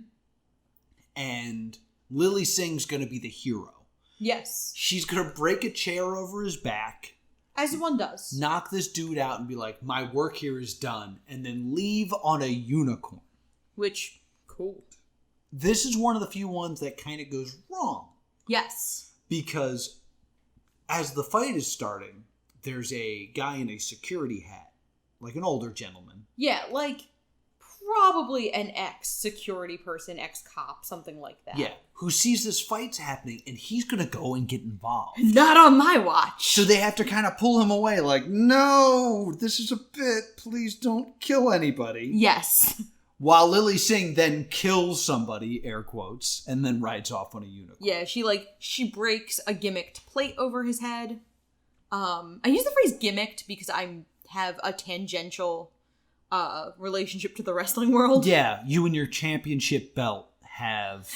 S2: And Lily Singh's going to be the hero.
S1: Yes.
S2: She's going to break a chair over his back.
S1: As one does.
S2: Knock this dude out and be like, my work here is done. And then leave on a unicorn.
S1: Which, cool.
S2: This is one of the few ones that kind of goes wrong.
S1: Yes.
S2: Because as the fight is starting, there's a guy in a security hat. Like an older gentleman.
S1: Yeah, like probably an ex-security person, ex-cop, something like that.
S2: Yeah. Who sees this fight's happening and he's going to go and get involved.
S1: Not on my watch.
S2: So they have to kind of pull him away like, no, this is a bit. Please don't kill anybody.
S1: Yes.
S2: While Lily Singh then kills somebody, air quotes, and then rides off on a unicorn.
S1: Yeah, she breaks a gimmicked plate over his head. I use the phrase gimmicked because I have a tangential relationship to the wrestling world.
S2: Yeah, you and your championship belt have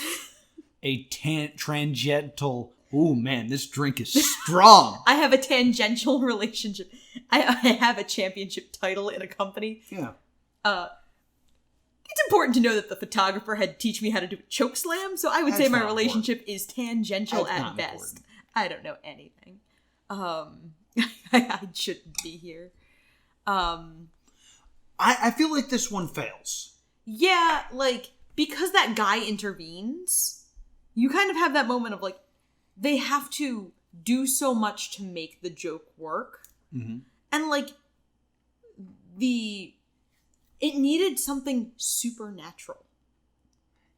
S2: a tangential... Ooh, man, this drink is strong.
S1: I have a tangential relationship. I have a championship title in a company.
S2: Yeah.
S1: It's important to know that the photographer had to teach me how to do a choke slam, so I would say
S2: That's
S1: my
S2: not
S1: relationship is tangential
S2: That's
S1: at
S2: not
S1: best.
S2: important.
S1: I don't know anything. I shouldn't be here.
S2: I feel like this one fails.
S1: Yeah, like, because that guy intervenes, you kind of have that moment of, like, they have to do so much to make the joke work.
S2: Mm-hmm.
S1: And, like, it needed something supernatural.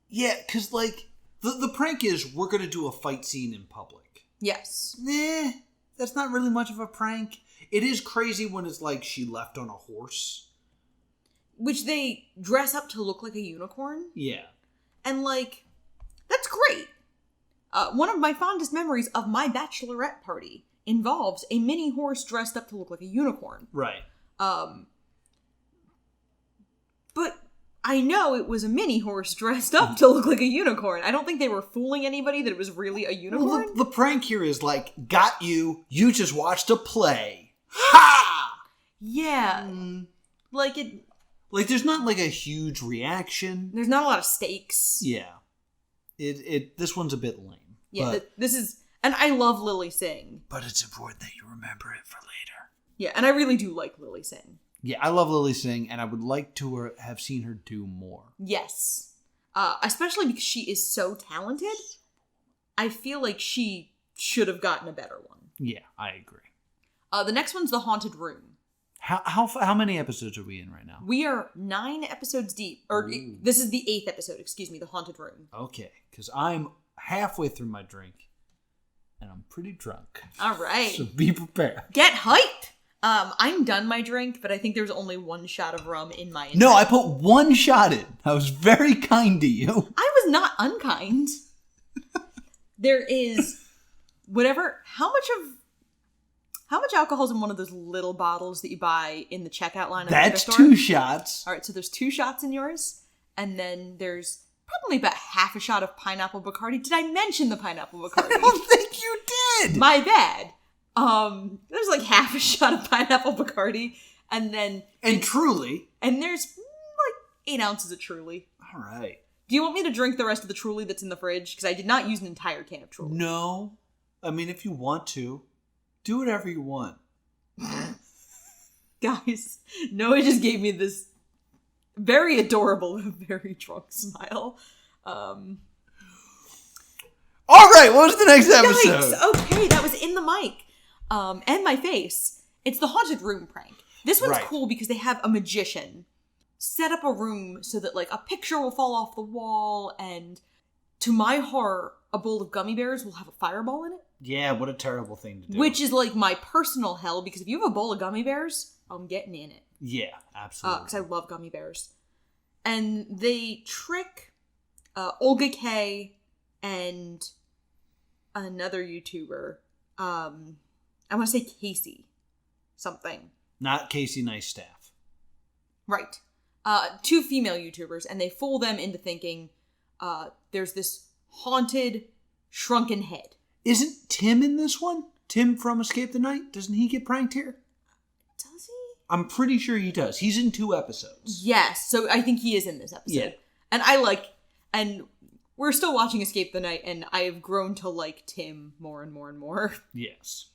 S2: Yeah, because, like, the prank is we're going to do a fight scene in public.
S1: Yes.
S2: Nah, that's not really much of a prank. It is crazy when it's like she left on a horse.
S1: Which they dress up to look like a unicorn.
S2: Yeah.
S1: And, like, that's great. One of my fondest memories of my bachelorette party involves a mini horse dressed up to look like a unicorn.
S2: Right.
S1: But I know it was a mini horse dressed up to look like a unicorn. I don't think they were fooling anybody that it was really a unicorn.
S2: Well, the prank here is like, got you, you just watched a play. Ha!
S1: Yeah. Like,
S2: Like, there's not, like, a huge reaction.
S1: there's not a lot of stakes.
S2: Yeah. This one's a bit lame.
S1: Yeah,
S2: But,
S1: this is... And I love Lily Singh.
S2: but it's important that you remember it for later.
S1: Yeah, and I really do like Lily Singh.
S2: Yeah, I love Lily Singh, and I would like to have seen her do more.
S1: Yes. Especially because she is so talented. I feel like she should have gotten a better one.
S2: Yeah, I agree.
S1: The next one's The Haunted Room.
S2: How many episodes are we in right now?
S1: We are 9 episodes deep. Or
S2: Ooh.
S1: this is the 8th episode, excuse me, The Haunted Room.
S2: Okay, because I'm halfway through my drink, and I'm pretty drunk.
S1: All right.
S2: So be prepared.
S1: Get hyped! I'm done my drink, but I think there's only one shot of rum in my...
S2: No, I put one shot in. I was very kind to you.
S1: I was not unkind. There is how much alcohol's in one of those little bottles that you buy in the checkout line?
S2: That's 2 shots.
S1: All right, so there's 2 shots in yours, and then there's probably about half a shot of pineapple Bacardi. Did I mention the pineapple Bacardi?
S2: I don't think you did.
S1: My bad. There's like half a shot of pineapple Bacardi, and then...
S2: And Truly.
S1: And there's like 8 ounces of Truly.
S2: All right.
S1: Do you want me to drink the rest of the Truly that's in the fridge? Because I did not use an entire can of Truly.
S2: No. I mean, if you want to, do whatever you want.
S1: Guys, Noah just gave me this very adorable, very drunk smile.
S2: All right, what was the next episode?
S1: Yikes, okay, that was in the mic. And my face. It's the haunted room prank. This one's cool because they have a magician set up a room so that like a picture will fall off the wall, and to my horror, a bowl of gummy bears will have a fireball in it.
S2: Yeah, what a terrible thing to do.
S1: Which is like my personal hell, because if you have a bowl of gummy bears, I'm getting in it.
S2: Yeah, absolutely.
S1: Because I love gummy bears. And they trick Olga K and another YouTuber. I want to say Casey something.
S2: Not Casey Neistat.
S1: Right. 2 female YouTubers, and they fool them into thinking there's this haunted, shrunken head.
S2: Isn't Tim in this one? Tim from Escape the Night? Doesn't he get pranked here?
S1: Does he?
S2: I'm pretty sure he does. He's in 2 episodes.
S1: Yes, so I think he is in this episode.
S2: Yeah.
S1: And we're still watching Escape the Night, and I have grown to like Tim more and more and more.
S2: Yes.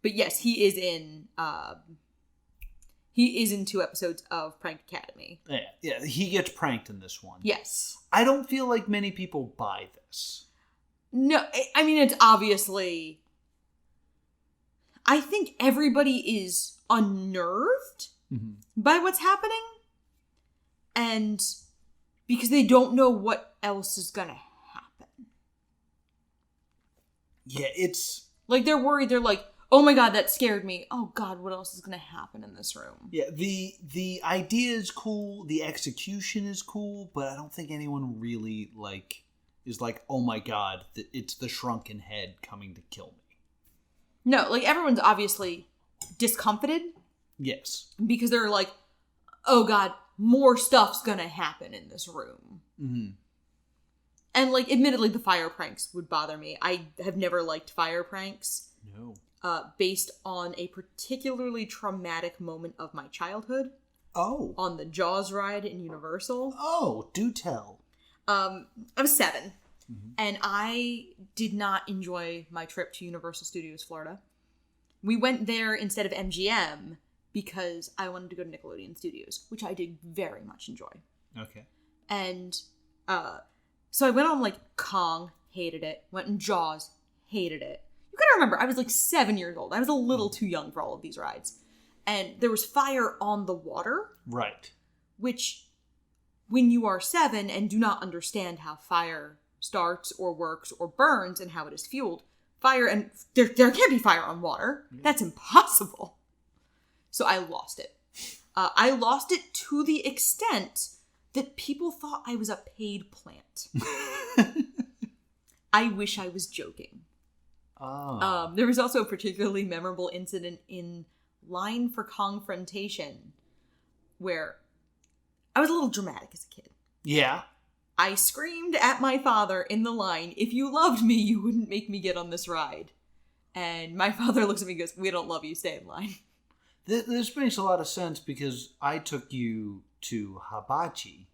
S1: But yes, he is in 2 episodes of Prank Academy.
S2: Yeah, he gets pranked in this one.
S1: Yes.
S2: I don't feel like many people buy this.
S1: No, I mean, it's obviously... I think everybody is unnerved by what's happening. And because they don't know what else is going to happen.
S2: Yeah, it's...
S1: Like, they're worried. They're like, oh my god, that scared me. Oh god, what else is going to happen in this room?
S2: Yeah, the idea is cool. The execution is cool. But I don't think anyone really, is like, oh my god, it's the shrunken head coming to kill me.
S1: No, like, everyone's obviously discomfited.
S2: Yes.
S1: Because they're like, oh god, more stuff's gonna happen in this room.
S2: Mm-hmm.
S1: And, like, admittedly, the fire pranks would bother me. I have never liked fire pranks.
S2: No.
S1: Based on a particularly traumatic moment of my childhood.
S2: Oh.
S1: On the Jaws ride in Universal.
S2: Oh, do tell.
S1: I was 7. And I did not enjoy my trip to Universal Studios Florida. We went there instead of MGM because I wanted to go to Nickelodeon Studios, which I did very much enjoy.
S2: Okay.
S1: And so I went on like Kong, hated it. Went on Jaws, hated it. You gotta remember, I was like 7 years old. I was a little too young for all of these rides. And there was fire on the water.
S2: Right. Which,
S1: when you are 7 and do not understand how fire starts or works or burns and how it is fueled, fire, and there can't be fire on water. That's impossible. So I lost it. I lost it to the extent that people thought I was a paid plant. I wish I was joking.
S2: Oh.
S1: There was also a particularly memorable incident in Line for Confrontation where I was a little dramatic as a kid.
S2: Yeah.
S1: I screamed at my father in the line, if you loved me, you wouldn't make me get on this ride. And my father looks at me and goes, we don't love you, stay in line.
S2: This makes a lot of sense because I took you to Hibachi.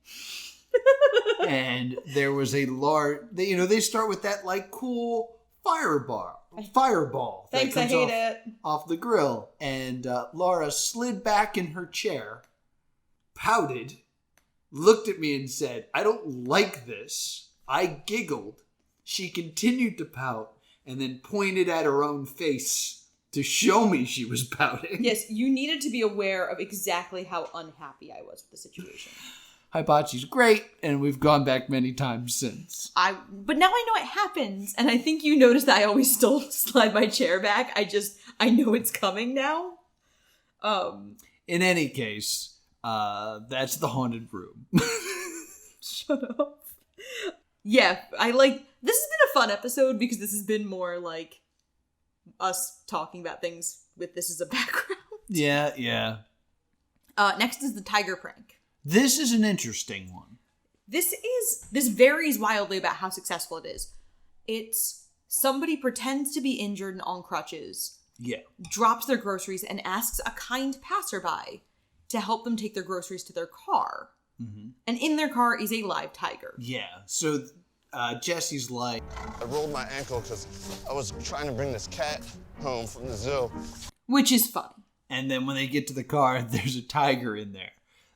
S2: And there was a large, they start with that like cool fireball
S1: Thanks,
S2: that
S1: I hate it.
S2: Off the grill. And Laura slid back in her chair, pouted, looked at me and said, I don't like this. I giggled. She continued to pout and then pointed at her own face to show me she was pouting.
S1: Yes, you needed to be aware of exactly how unhappy I was with the situation.
S2: Hibachi's great, and we've gone back many times since.
S1: But now I know it happens, and I think you noticed that I always still slide my chair back. I know it's coming now.
S2: In any case, that's the haunted room.
S1: Shut up. Yeah, this has been a fun episode because this has been more like us talking about things with this as a background.
S2: Yeah.
S1: Next is the tiger prank.
S2: This is an interesting one.
S1: This varies wildly about how successful it is. It's somebody pretends to be injured and on crutches.
S2: Yeah.
S1: Drops their groceries and asks a kind passerby to help them take their groceries to their car. Mm-hmm. And in their car is a live tiger.
S2: Yeah. So Jesse's like,
S4: I rolled my ankle because I was trying to bring this cat home from the zoo.
S1: Which is funny.
S2: And then when they get to the car, there's a tiger in there.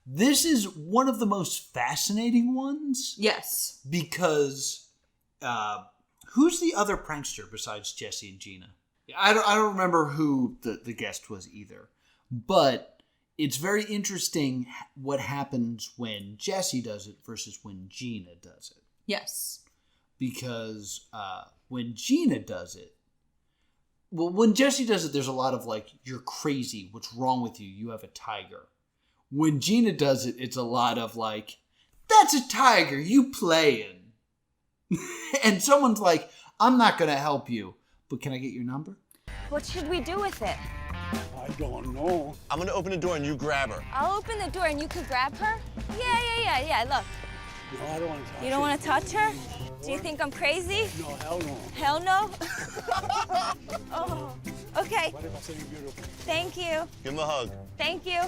S2: This is one of the most fascinating ones.
S1: Yes.
S2: Because who's the other prankster besides Jesse and Jeana? I don't remember who the guest was either. But it's very interesting what happens when Jesse does it versus when Jeana does it.
S1: Yes.
S2: Because when Jeana does it, well, when Jesse does it, there's a lot of like, you're crazy. What's wrong with you? You have a tiger. When Jeana does it, it's a lot of like, that's a tiger. You playing. And someone's like, I'm not going to help you, but can I get your number?
S7: What should we do with it?
S8: I don't know.
S4: I'm going to open the door and you grab her.
S7: I'll open the door and you can grab her? Yeah, look.
S8: No, I don't want to touch
S7: You don't want to touch her? Do you think I'm crazy?
S8: No, hell no.
S7: Hell no? Oh, okay.
S8: What if I say you're beautiful?
S7: Thank you.
S4: Give him a hug.
S7: Thank you.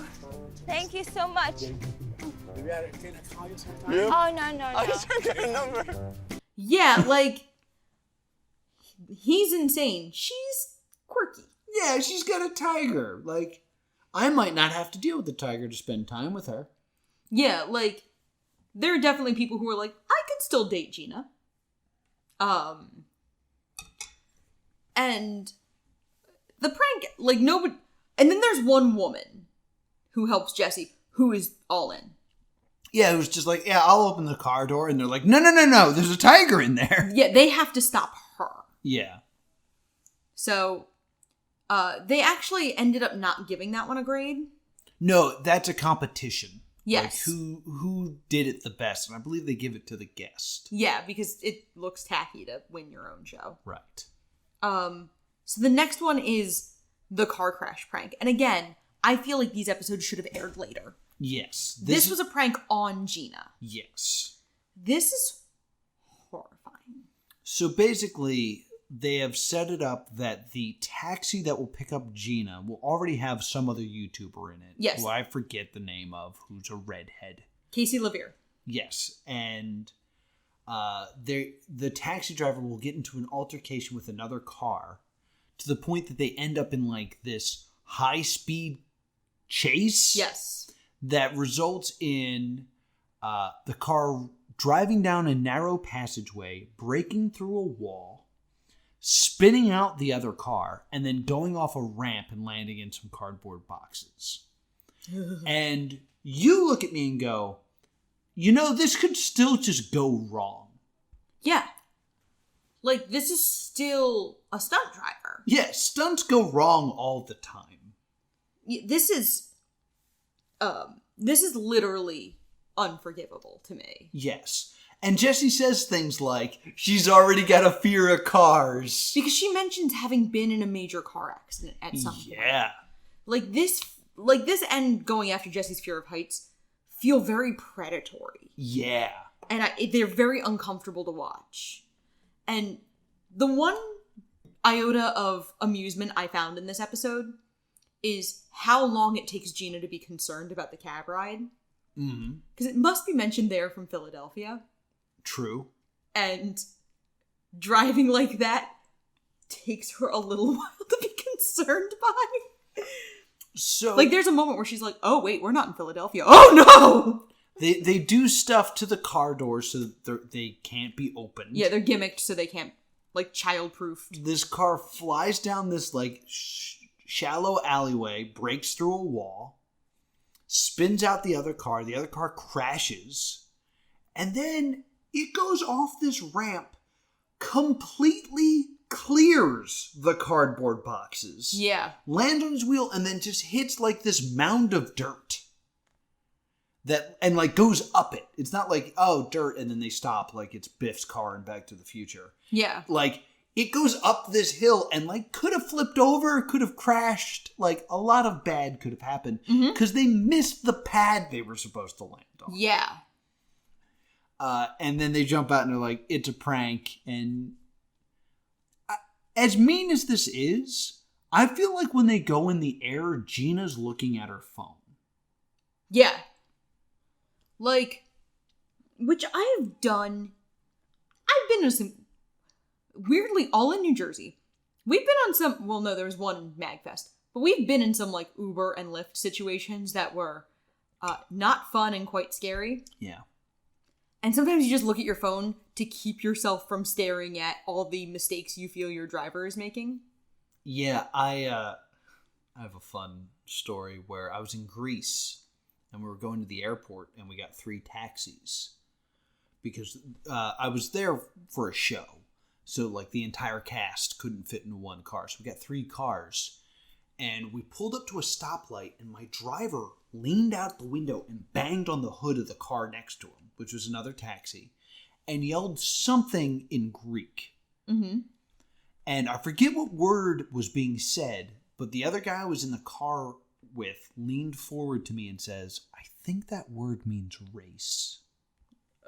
S7: Thank you so much.
S8: Maybe I can call you sometime?
S4: Yeah.
S7: Oh, no.
S4: I was trying to get your number.
S1: Yeah, like, he's insane. She's quirky.
S2: Yeah, she's got a tiger. Like, I might not have to deal with the tiger to spend time with her.
S1: Yeah, like, there are definitely people who are like, I could still date Jeana. And the prank, like, nobody... And then there's one woman who helps Jesse, who is all in.
S2: Yeah, it was just like, yeah, I'll open the car door. And they're like, no, there's a tiger in there.
S1: Yeah, they have to stop her.
S2: Yeah.
S1: So, they actually ended up not giving that one a grade.
S2: No, that's a competition.
S1: Yes.
S2: Like who did it the best? And I believe they give it to the guest.
S1: Yeah, because it looks tacky to win your own show.
S2: Right.
S1: So the next one is the car crash prank. And again, I feel like these episodes should have aired later.
S2: Yes.
S1: This was a prank on Jeana.
S2: Yes.
S1: This is horrifying.
S2: So basically, they have set it up that the taxi that will pick up Jeana will already have some other YouTuber in it.
S1: Yes.
S2: Who I forget the name of, who's a redhead.
S1: Casey Levere.
S2: Yes. And the taxi driver will get into an altercation with another car to the point that they end up in like this high-speed chase.
S1: Yes.
S2: That results in the car driving down a narrow passageway, breaking through a wall, spinning out the other car, and then going off a ramp and landing in some cardboard boxes. And you look at me and go, this could still just go wrong.
S1: Yeah. Like, this is still a stunt driver.
S2: Yeah, stunts go wrong all the time.
S1: This is literally unforgivable to me.
S2: Yes. And Jessie says things like, she's already got a fear of cars.
S1: Because she mentions having been in a major car accident at some point.
S2: Yeah.
S1: Like this and going after Jesse's fear of heights feel very predatory.
S2: Yeah.
S1: And they're very uncomfortable to watch. And the one iota of amusement I found in this episode is how long it takes Jeana to be concerned about the cab ride.
S2: Mm-hmm.
S1: Because it must be mentioned they're from Philadelphia.
S2: True.
S1: And driving like that takes her a little while to be concerned by.
S2: So,
S1: like, there's a moment where she's like, oh, wait, we're not in Philadelphia. Oh, no!
S2: They do stuff to the car doors so that they can't be opened.
S1: Yeah, they're gimmicked so they can't, like, child-proofed.
S2: This car flies down this, like, shallow alleyway, breaks through a wall, spins out the other car crashes, and then it goes off this ramp completely clears the cardboard boxes.
S1: Yeah.
S2: Lands on his wheel and then just hits like this mound of dirt. And like goes up it. It's not like, oh, dirt, and then they stop like it's Biff's car in Back to the Future.
S1: Yeah.
S2: Like, it goes up this hill and like could have flipped over, could have crashed. Like, a lot of bad could have happened because they missed the pad they were supposed to land on.
S1: Yeah.
S2: And then they jump out and they're like, it's a prank. And as mean as this is, I feel like when they go in the air, Jeana's looking at her phone.
S1: Yeah. Like, which I have done. I've been to some, weirdly, all in New Jersey. We've been on some, well, no, there was one in MagFest. But we've been in some, like, Uber and Lyft situations that were not fun and quite scary.
S2: Yeah.
S1: And sometimes you just look at your phone to keep yourself from staring at all the mistakes you feel your driver is making.
S2: Yeah, I have a fun story where I was in Greece and we were going to the airport and we got 3 taxis because I was there for a show. So like the entire cast couldn't fit into one car. So we got 3 cars and we pulled up to a stoplight and my driver leaned out the window and banged on the hood of the car next to him, which was another taxi, and yelled something in Greek.
S1: Mm-hmm.
S2: And I forget what word was being said, but the other guy I was in the car with leaned forward to me and says, I think that word means race.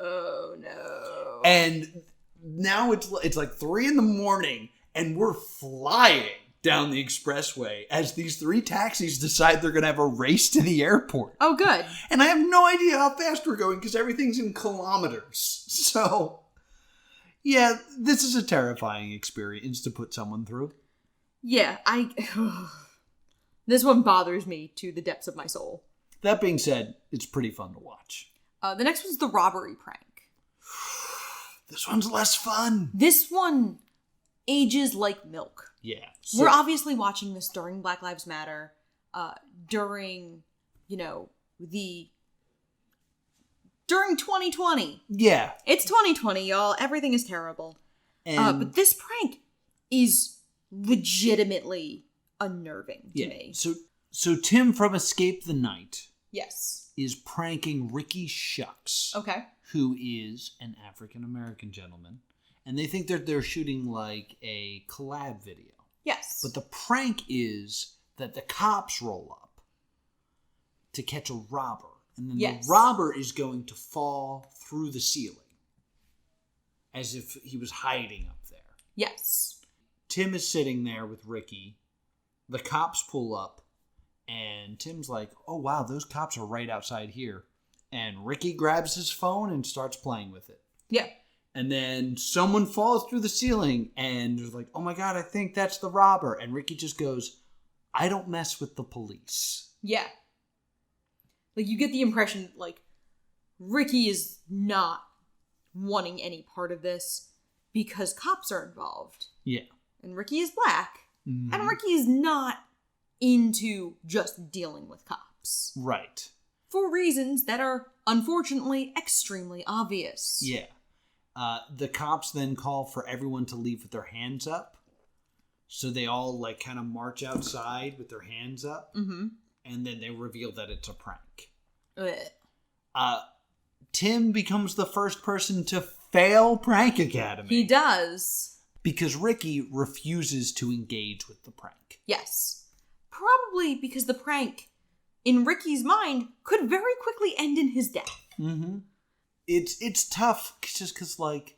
S1: Oh, no.
S2: And now it's like 3 a.m. and we're flying down the expressway as these 3 taxis decide they're going to have a race to the airport.
S1: Oh, good.
S2: And I have no idea how fast we're going because everything's in kilometers. So, yeah, this is a terrifying experience to put someone through.
S1: Yeah, this one bothers me to the depths of my soul.
S2: That being said, it's pretty fun to watch.
S1: The next one's the robbery prank.
S2: This one's less fun.
S1: This one ages like milk.
S2: Yeah.
S1: We're obviously watching this during Black Lives Matter, during 2020.
S2: Yeah.
S1: It's 2020, y'all. Everything is terrible. But this prank is legitimately unnerving to me.
S2: So Tim from Escape the Night
S1: Yes.
S2: is pranking Ricky Shucks,
S1: Okay.
S2: who is an African-American gentleman. And they think that they're shooting like a collab video.
S1: Yes.
S2: But the prank is that the cops roll up to catch a robber. And then the robber is going to fall through the ceiling as if he was hiding up there.
S1: Yes.
S2: Tim is sitting there with Ricky. The cops pull up. And Tim's like, oh, wow, those cops are right outside here. And Ricky grabs his phone and starts playing with it.
S1: Yeah.
S2: And then someone falls through the ceiling and they're like, oh my God, I think that's the robber. And Ricky just goes, I don't mess with the police.
S1: Yeah. Like, you get the impression, like, Ricky is not wanting any part of this because cops are involved.
S2: Yeah.
S1: And Ricky is black. Mm-hmm. And Ricky is not into just dealing with cops.
S2: Right.
S1: For reasons that are, unfortunately, extremely obvious.
S2: Yeah. The cops then call for everyone to leave with their hands up. So they all, like, kind of march outside with their hands up.
S1: Mm-hmm.
S2: And then they reveal that it's a prank.
S1: Ugh.
S2: Tim becomes the first person to fail Prank Academy.
S1: He does.
S2: Because Ricky refuses to engage with the prank.
S1: Yes. Probably because the prank, in Ricky's mind, could very quickly end in his death.
S2: Mm-hmm. It's tough just because, like,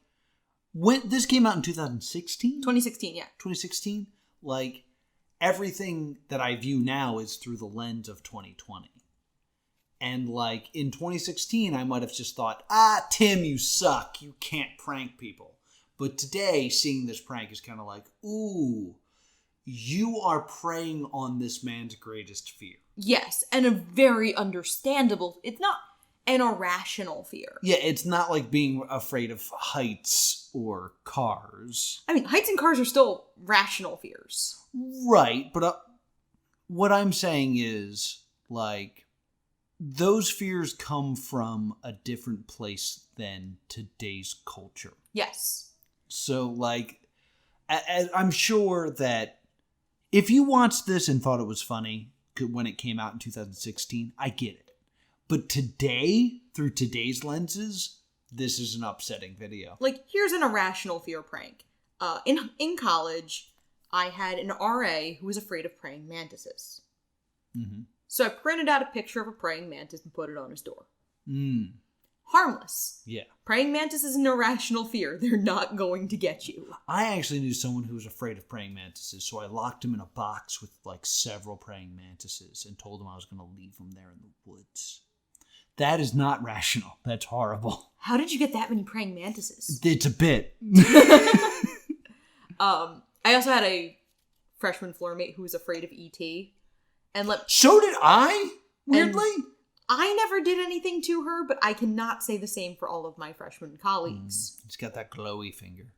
S2: when this came out in 2016?
S1: 2016, yeah.
S2: 2016? Like, everything that I view now is through the lens of 2020. And, like, in 2016, I might have just thought, Tim, you suck. You can't prank people. But today, seeing this prank is kind of like, ooh, you are preying on this man's greatest fear.
S1: Yes, and a very understandable, it's not an irrational fear.
S2: Yeah, it's not like being afraid of heights or cars.
S1: I mean, heights and cars are still rational fears.
S2: Right, but what I'm saying is, like, those fears come from a different place than today's culture.
S1: Yes.
S2: So, like, I'm sure that if you watched this and thought it was funny when it came out in 2016, I get it. But today, through today's lenses, this is an upsetting video.
S1: Like, here's an irrational fear prank. In college, I had an RA who was afraid of praying mantises.
S2: Mm-hmm.
S1: So I printed out a picture of a praying mantis and put it on his door.
S2: Mm.
S1: Harmless.
S2: Yeah.
S1: Praying mantis is an irrational fear. They're not going to get you.
S2: I actually knew someone who was afraid of praying mantises, so I locked him in a box with like several praying mantises and told him I was going to leave him there in the woods. That is not rational. That's horrible.
S1: How did you get that many praying mantises?
S2: It's a bit.
S1: I also had a freshman floor mate who was afraid of ET.
S2: So did I, weirdly.
S1: I never did anything to her, but I cannot say the same for all of my freshman colleagues.
S2: He's got that glowy finger.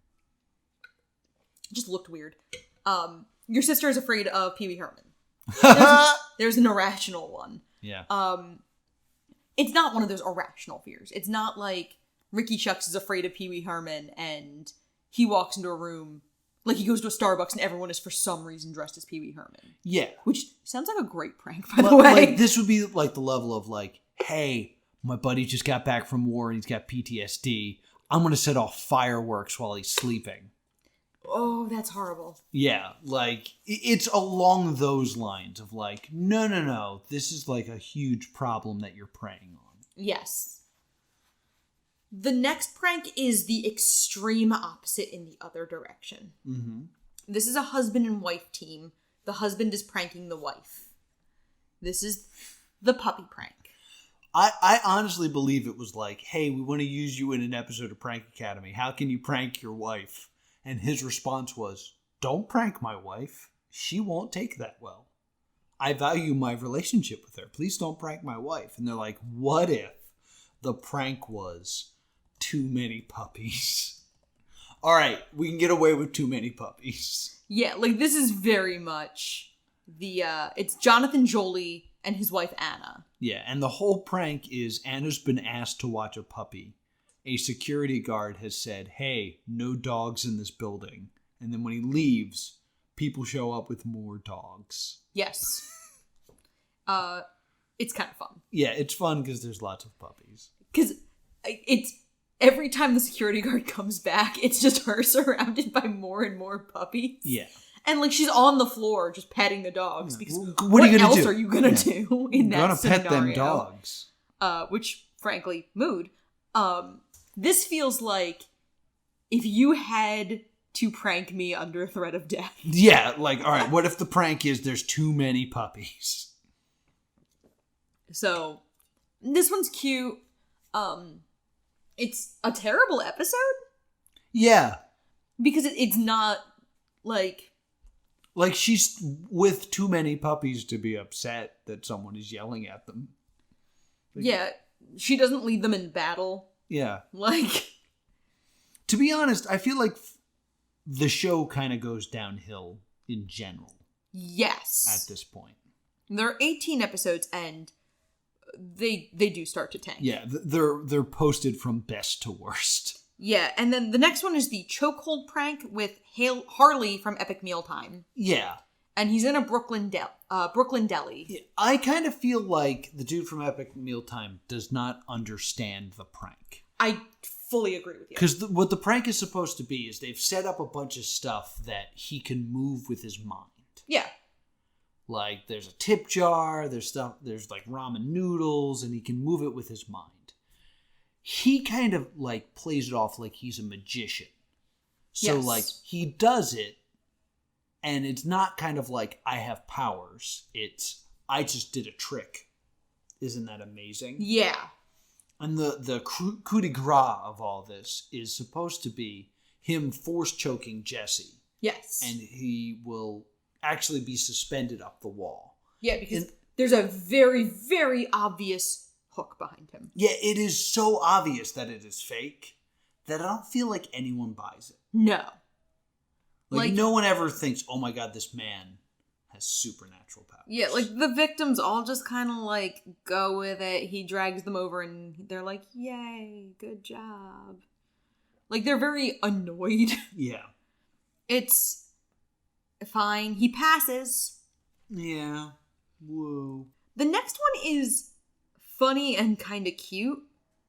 S1: It just looked weird. Your sister is afraid of Pee Wee Herman. There's an irrational one.
S2: Yeah.
S1: It's not one of those irrational fears. It's not like Ricky Shucks is afraid of Pee Wee Herman and he walks into a room, like he goes to a Starbucks and everyone is for some reason dressed as Pee Wee Herman.
S2: Yeah.
S1: Which sounds like a great prank, by the way.
S2: Like, this would be like the level of like, hey, my buddy just got back from war and he's got PTSD. I'm going to set off fireworks while he's sleeping.
S1: Oh, that's horrible.
S2: Yeah, like, it's along those lines of like, no, this is like a huge problem that you're preying on.
S1: Yes. The next prank is the extreme opposite in the other direction.
S2: Mm-hmm.
S1: This is a husband and wife team. The husband is pranking the wife. This is the puppy prank.
S2: I honestly believe it was like, hey, we want to use you in an episode of Prank Academy. How can you prank your wife? And his response was, don't prank my wife. She won't take that well. I value my relationship with her. Please don't prank my wife. And they're like, what if the prank was too many puppies? All right, we can get away with too many puppies.
S1: Yeah, like this is very much it's Jonathan Jolie and his wife Anna.
S2: Yeah, and the whole prank is Anna's been asked to watch a puppy. A security guard has said, hey, no dogs in this building. And then when he leaves, people show up with more dogs.
S1: Yes. It's kind of fun.
S2: Yeah, it's fun because there's lots of puppies.
S1: Because it's every time the security guard comes back, it's just her surrounded by more and more puppies.
S2: Yeah.
S1: And like she's on the floor just petting the dogs because
S2: what are you gonna
S1: else
S2: do?
S1: are you gonna do in that scenario?
S2: Pet them dogs.
S1: Which, frankly, mood. This feels like if you had to prank me under threat of death.
S2: Yeah, like, all right, what if the prank is there's too many puppies?
S1: So, this one's cute. It's a terrible episode.
S2: Yeah.
S1: Because it's not, like...
S2: Like, she's with too many puppies to be upset that someone is yelling at them. Like,
S1: yeah, she doesn't lead them in battle.
S2: Yeah.
S1: Like...
S2: To be honest, I feel like the show kind of goes downhill in general.
S1: Yes.
S2: At this point.
S1: There are 18 episodes, and they do start to tank.
S2: Yeah, they're posted from best to worst.
S1: Yeah, and then the next one is the chokehold prank with Harley from Epic Mealtime.
S2: Yeah.
S1: And he's in a Brooklyn deli.
S2: Yeah, I kind of feel like the dude from Epic Mealtime does not understand the prank.
S1: I fully agree with you.
S2: Because what the prank is supposed to be is they've set up a bunch of stuff that he can move with his mind.
S1: Yeah.
S2: Like, there's a tip jar, there's like ramen noodles, and he can move it with his mind. He kind of, like, plays it off like he's a magician. So,
S1: yes.
S2: like, he does it, and it's not kind of like, I have powers. It's, I just did a trick. Isn't that amazing?
S1: Yeah.
S2: And the coup de grace of all this is supposed to be him force choking Jesse.
S1: Yes.
S2: And he will actually be suspended up the wall.
S1: Yeah, because there's a very, very obvious hook behind him.
S2: Yeah, it is so obvious that it is fake that I don't feel like anyone buys it.
S1: No.
S2: Like no one ever thinks, oh my god, this man has supernatural powers.
S1: Yeah, like the victims all just kind of like go with it. He drags them over and they're like, yay, good job. Like they're very annoyed.
S2: Yeah.
S1: It's fine. He passes.
S2: Yeah. Whoa.
S1: The next one is funny and kind of cute,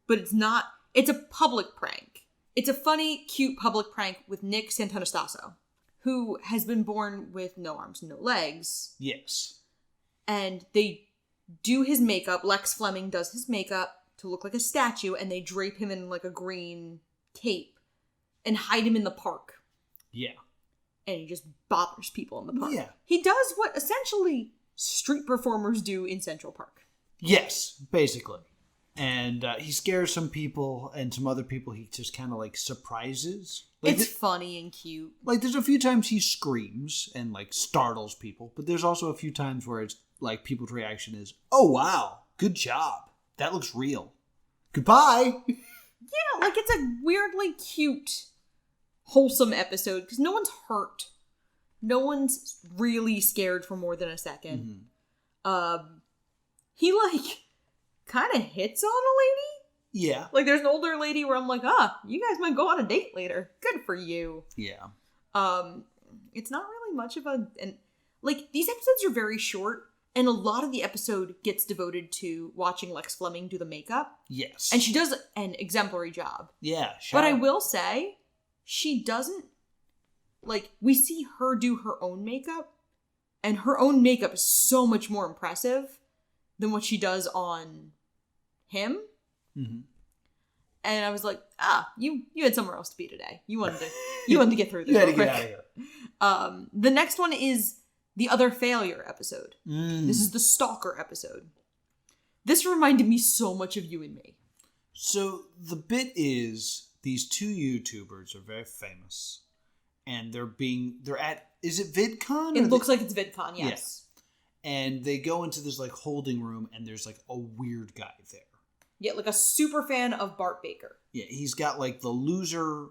S1: but it's not. It's a public prank. It's a funny, cute public prank with Nick Santonastasso, who has been born with no arms and no legs.
S2: Yes.
S1: And they do his makeup. Lex Fleming does his makeup to look like a statue, and they drape him in like a green cape and hide him in the park.
S2: Yeah.
S1: And he just bothers people in the park.
S2: Yeah.
S1: He does what essentially street performers do in Central Park.
S2: Yes, basically. And he scares some people, and some other people he just kind of like surprises. Like,
S1: It's funny and cute.
S2: like there's a few times he screams and like startles people, but there's also a few times where it's like people's reaction is, "Oh wow, good job. That looks real. Goodbye."
S1: Yeah, like it's a weirdly cute, wholesome episode because no one's hurt. No one's really scared for more than a second. He like kind of hits on a lady.
S2: Yeah.
S1: Like there's an older lady where I'm like, you guys might go on a date later. Good for you.
S2: Yeah.
S1: It's not really much of like these episodes are very short, and a lot of the episode gets devoted to watching Lex Fleming do the makeup.
S2: Yes.
S1: And she does an exemplary job.
S2: Yeah.
S1: But I will say, she doesn't, like, we see her do her own makeup, and her own makeup is so much more impressive than what she does on him.
S2: Mm-hmm.
S1: And I was like, you had somewhere else to be today. You wanted to get through this
S2: You had
S1: real
S2: to get
S1: quick.
S2: out of here.
S1: The next one is the Other Failure episode.
S2: Mm.
S1: This is the Stalker episode. This reminded me so much of You and Me.
S2: So the bit is these two YouTubers are very famous, and they're at, is it VidCon?
S1: It looks like it's VidCon, yes.
S2: Yeah. And they go into this like holding room, and there's like a weird guy there.
S1: Yeah, like a super fan of Bart Baker.
S2: Yeah, he's got like the loser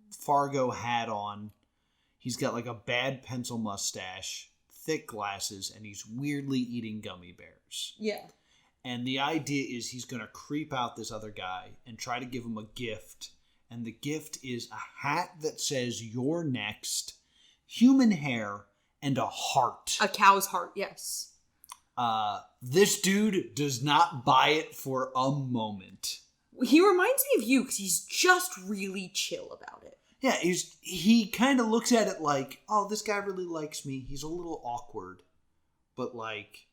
S2: Fargo hat on. He's got like a bad pencil mustache, thick glasses, and he's weirdly eating gummy bears.
S1: Yeah.
S2: And the idea is he's going to creep out this other guy and try to give him a gift. And the gift is a hat that says, "You're next," human hair, and a heart.
S1: A cow's heart, yes.
S2: This dude does not buy it for a moment.
S1: He reminds me of you because he's just really chill about it.
S2: Yeah, he kind of looks at it like, oh, this guy really likes me. He's a little awkward. But, like,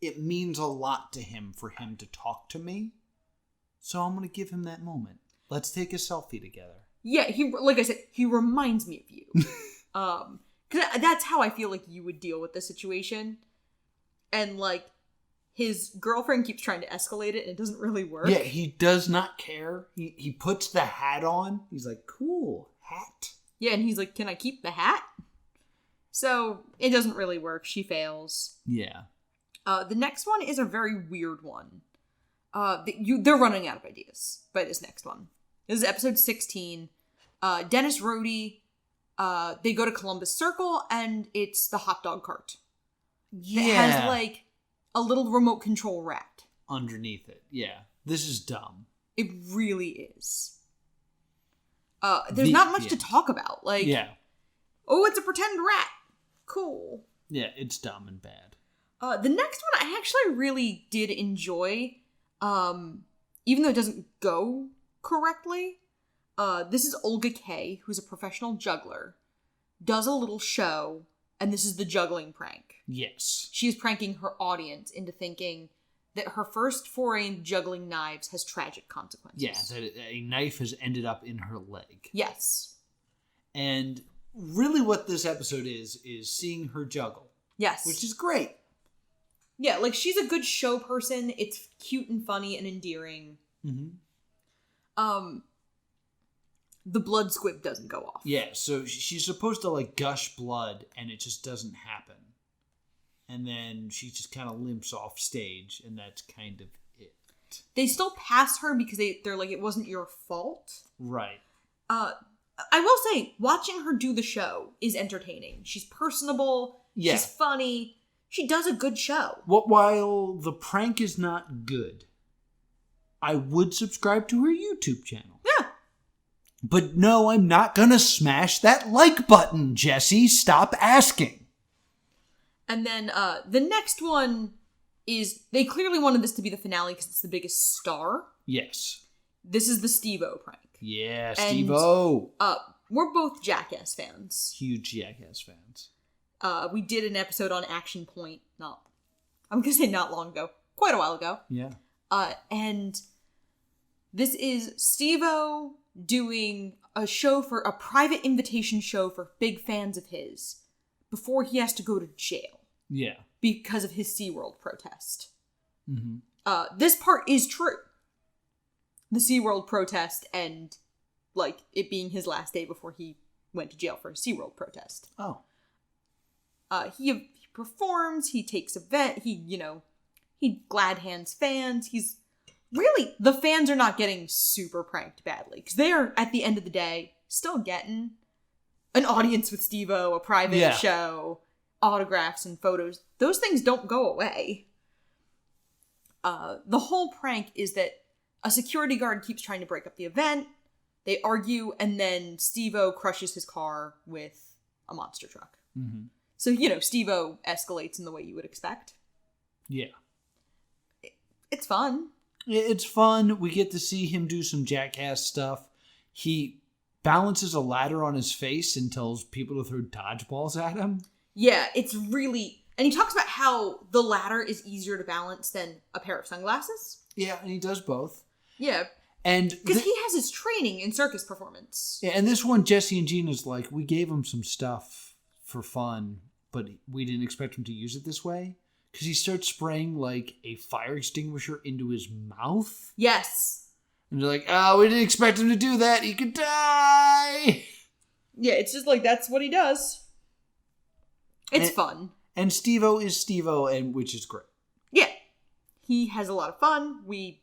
S2: it means a lot to him for him to talk to me. So I'm going to give him that moment. Let's take a selfie together.
S1: Yeah, like I said, he reminds me of you. 'Cause that's how I feel like you would deal with the situation. And, like, his girlfriend keeps trying to escalate it and it doesn't really work.
S2: Yeah, he does not care. He puts the hat on. He's like, cool, hat.
S1: Yeah, and he's like, can I keep the hat? So, it doesn't really work. She fails.
S2: Yeah.
S1: The next one is a very weird one. They're running out of ideas by this next one. This is episode 16. Dennis Rohde, they go to Columbus Circle, and it's the hot dog cart.
S2: Yeah.
S1: It has, like, a little remote control rat.
S2: Underneath it. Yeah. This is dumb.
S1: It really is. There's not much to talk about. Like,
S2: yeah.
S1: Oh, it's a pretend rat. Cool.
S2: Yeah, it's dumb and bad.
S1: The next one I actually really did enjoy, even though it doesn't go correctly. This is Olga Kay, who's a professional juggler, does a little show, and this is the juggling prank.
S2: Yes.
S1: She is pranking her audience into thinking that her first foray into juggling knives has tragic consequences.
S2: Yeah, that a knife has ended up in her leg.
S1: Yes.
S2: And really what this episode is seeing her juggle.
S1: Yes.
S2: Which is great.
S1: Yeah, like, she's a good show person. It's cute and funny and endearing.
S2: Mm-hmm.
S1: The blood squib doesn't go off.
S2: Yeah, so she's supposed to, like, gush blood, and it just doesn't happen. And then she just kind of limps off stage, and that's kind of it.
S1: They still pass her because they're like, it wasn't your fault.
S2: Right.
S1: I will say, watching her do the show is entertaining. She's personable.
S2: Yeah.
S1: She's funny. She does a good show.
S2: While the prank is not good, I would subscribe to her YouTube channel.
S1: Yeah.
S2: But no, I'm not gonna smash that like button, Jesse. Stop asking.
S1: And then the next one is, they clearly wanted this to be the finale because it's the biggest star.
S2: Yes.
S1: This is the Steve-O prank.
S2: Yeah,
S1: And,
S2: Steve-O.
S1: We're both Jackass fans.
S2: Huge Jackass fans.
S1: We did an episode on Action Point, I'm gonna say not long ago, quite a while ago.
S2: Yeah.
S1: And this is Steve-O doing a private invitation show for big fans of his before he has to go to jail.
S2: Yeah.
S1: Because of his SeaWorld protest.
S2: Mm-hmm.
S1: This part is true. The SeaWorld protest and, like, it being his last day before he went to jail for a SeaWorld protest.
S2: Oh.
S1: He performs, he takes event, he glad hands fans. He's really, the fans are not getting super pranked badly, because they are, at the end of the day, still getting an audience with Steve-O, a private show, autographs and photos. Those things don't go away. The whole prank is that a security guard keeps trying to break up the event, they argue, and then Steve-O crushes his car with a monster truck.
S2: Mm-hmm.
S1: So, Steve-O escalates in the way you would expect.
S2: Yeah.
S1: It's fun.
S2: It's fun. We get to see him do some Jackass stuff. He balances a ladder on his face and tells people to throw dodgeballs at him.
S1: Yeah, it's really... And he talks about how the ladder is easier to balance than a pair of sunglasses.
S2: Yeah, and he does both.
S1: Yeah.
S2: And
S1: because he has his training in circus performance.
S2: Yeah, and this one, Jesse and Jeana's like, we gave him some stuff for fun, but we didn't expect him to use it this way. Because he starts spraying, like, a fire extinguisher into his mouth.
S1: Yes.
S2: And they're like, oh, we didn't expect him to do that. He could die.
S1: Yeah, it's just like, that's what he does. It's fun.
S2: And Steve-O is Steve-O, which is great.
S1: Yeah. He has a lot of fun. We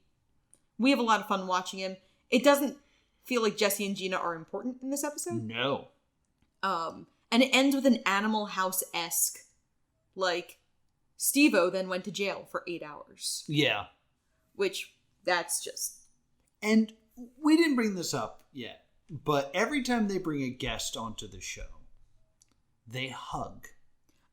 S1: have a lot of fun watching him. It doesn't feel like Jesse and Jeana are important in this episode.
S2: No.
S1: And it ends with an Animal House-esque, like, Steve-O then went to jail for 8 hours.
S2: Yeah.
S1: Which, that's just...
S2: And we didn't bring this up yet, but every time they bring a guest onto the show, they hug.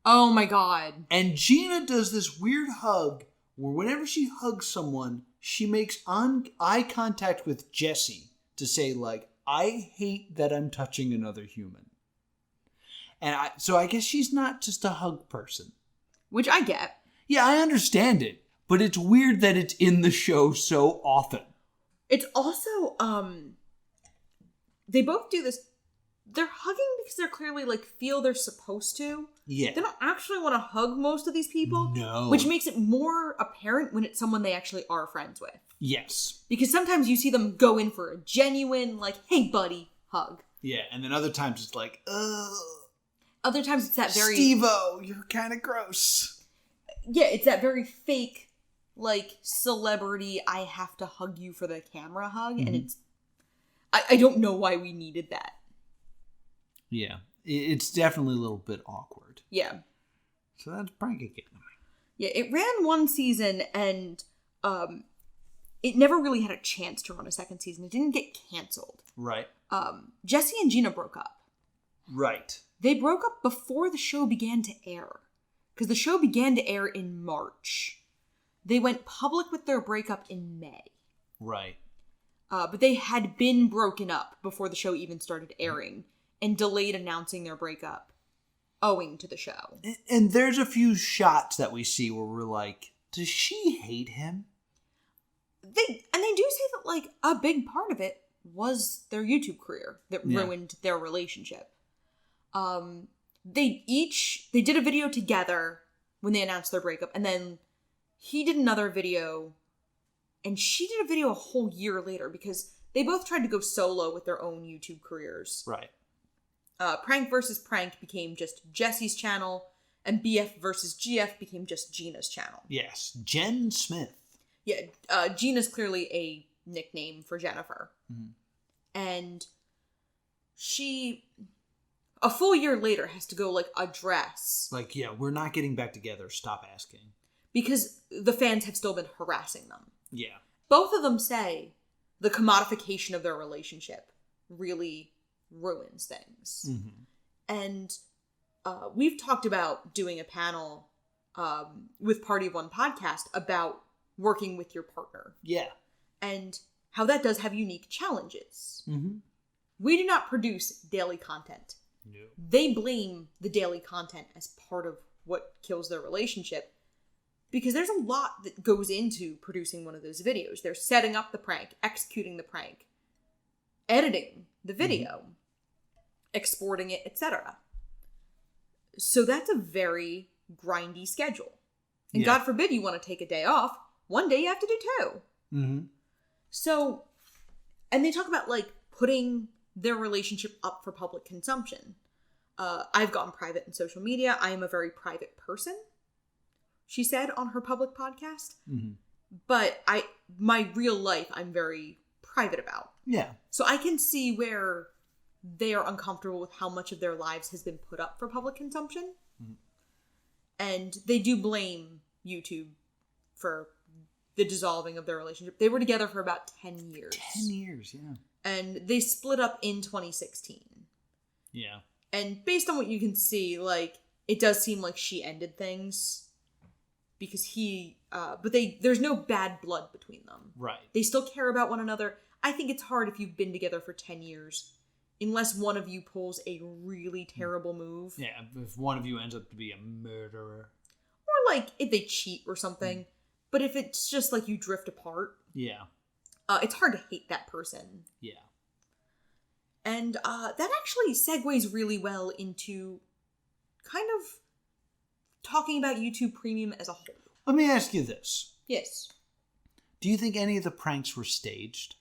S1: Oh my god.
S2: And Jeana does this weird hug where whenever she hugs someone, she makes eye contact with Jesse to say, like, I hate that I'm touching another human. And so I guess she's not just a hug person.
S1: Which I get.
S2: Yeah, I understand it. But it's weird that it's in the show so often.
S1: It's also, they both do this. They're hugging because they're clearly, like, feel they're supposed to.
S2: Yeah.
S1: They don't actually want to hug most of these people.
S2: No.
S1: Which makes it more apparent when it's someone they actually are friends with.
S2: Yes.
S1: Because sometimes you see them go in for a genuine, like, hey, buddy, hug.
S2: Yeah, and then other times it's like, ugh.
S1: Other times it's that very...
S2: Steve-O, you're kind of gross.
S1: Yeah, it's that very fake, like, celebrity, I have to hug you for the camera hug. Mm-hmm. And it's... I don't know why we needed that.
S2: Yeah, it's definitely a little bit awkward.
S1: Yeah.
S2: So that's prank again.
S1: Yeah, it ran one season and it never really had a chance to run a second season. It didn't get canceled.
S2: Right.
S1: Jesse and Jeana broke up.
S2: Right.
S1: They broke up before the show began to air. Because the show began to air in March. They went public with their breakup in May.
S2: Right.
S1: But they had been broken up before the show even started airing. And delayed announcing their breakup owing to the show.
S2: And there's a few shots that we see where we're like, does she hate him?
S1: They do say that, like, a big part of it was their YouTube career that ruined their relationship. They did a video together when they announced their breakup, and then he did another video, and she did a video a whole year later because they both tried to go solo with their own YouTube careers.
S2: Right.
S1: Prank vs. Prank became just Jesse's channel, and BF vs. GF became just Jeana's channel.
S2: Yes, Jen Smith.
S1: Yeah, Jeana's clearly a nickname for Jennifer. Mm-hmm. And she, a full year later, has to go, like, address.
S2: Like, yeah, we're not getting back together. Stop asking.
S1: Because the fans have still been harassing them.
S2: Yeah.
S1: Both of them say the commodification of their relationship really ruins things. And we've talked about doing a panel with Party of One podcast about working with your partner.
S2: Yeah.
S1: And how that does have unique challenges. We do not produce daily content.
S2: No.
S1: They blame the daily content as part of what kills their relationship, because there's a lot that goes into producing one of those videos. They're setting up the prank, executing the prank, editing the video, exporting it, etc. So that's a very grindy schedule. And God forbid you want to take a day off. One day you have to do two. So, and they talk about like putting their relationship up for public consumption. I've gone private in social media. I am a very private person, she said on her public podcast. But my real life, I'm very private about.
S2: Yeah.
S1: So I can see where they are uncomfortable with how much of their lives has been put up for public consumption. And they do blame YouTube for the dissolving of their relationship. They were together for about 10 years.
S2: 10 years, yeah.
S1: And they split up in 2016.
S2: Yeah.
S1: And based on what you can see, like, it does seem like she ended things. Because but there's no bad blood between them.
S2: Right.
S1: They still care about one another. I think it's hard if you've been together for 10 years, unless one of you pulls a really terrible move.
S2: Yeah, if one of you ends up to be a murderer.
S1: Or, like, if they cheat or something. But if it's just, like, you drift apart.
S2: Yeah.
S1: It's hard to hate that person.
S2: Yeah.
S1: And that actually segues really well into kind of talking about YouTube Premium as a whole.
S2: Let me ask you this.
S1: Yes.
S2: Do you think any of the pranks were staged?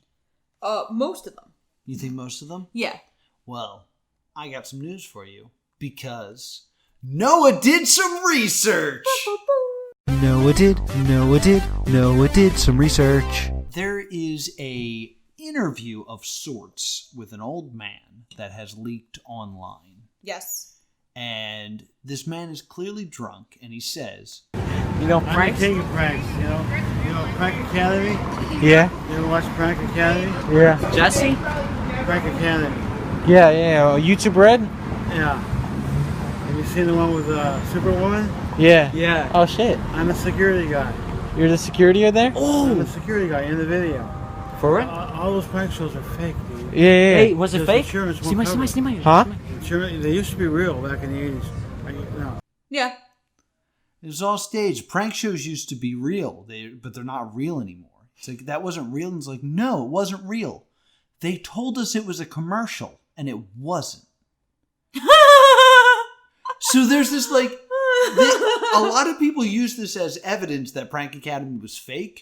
S1: Most of them.
S2: You think most of them?
S1: Yeah.
S2: Well, I got some news for you. Because Noah did some research!
S9: Noah did some research.
S2: There is a interview of sorts with an old man that has leaked online.
S1: Yes.
S2: And this man is clearly drunk, and he says,
S9: You know,
S8: I'm
S9: pranks?
S8: taking pranks, you know Prank Academy?
S9: Yeah,
S8: You ever watch Prank Academy?
S9: yeah. Jesse?
S8: Prank Academy.
S9: Yeah. YouTube Red?
S8: Yeah. Have you seen the one with Superwoman?
S9: Yeah.
S8: Yeah.
S9: Oh, shit.
S8: I'm a security guy.
S9: You're the security there?
S8: I'm a security guy in the video.
S9: For real?
S8: All those prank shows are fake, dude.
S9: Yeah. Hey,
S6: was it
S8: Because
S6: fake?
S8: insurance won't cover it.
S9: Huh?
S8: They used to be real back in the 80s. No.
S1: Yeah.
S2: it was all staged. Prank shows used to be real, but they're not real anymore. It's like, that wasn't real. And it's like, no, it wasn't real. They told us it was a commercial, and it wasn't. So there's this, like, a lot of people use this as evidence that Prank Academy was fake.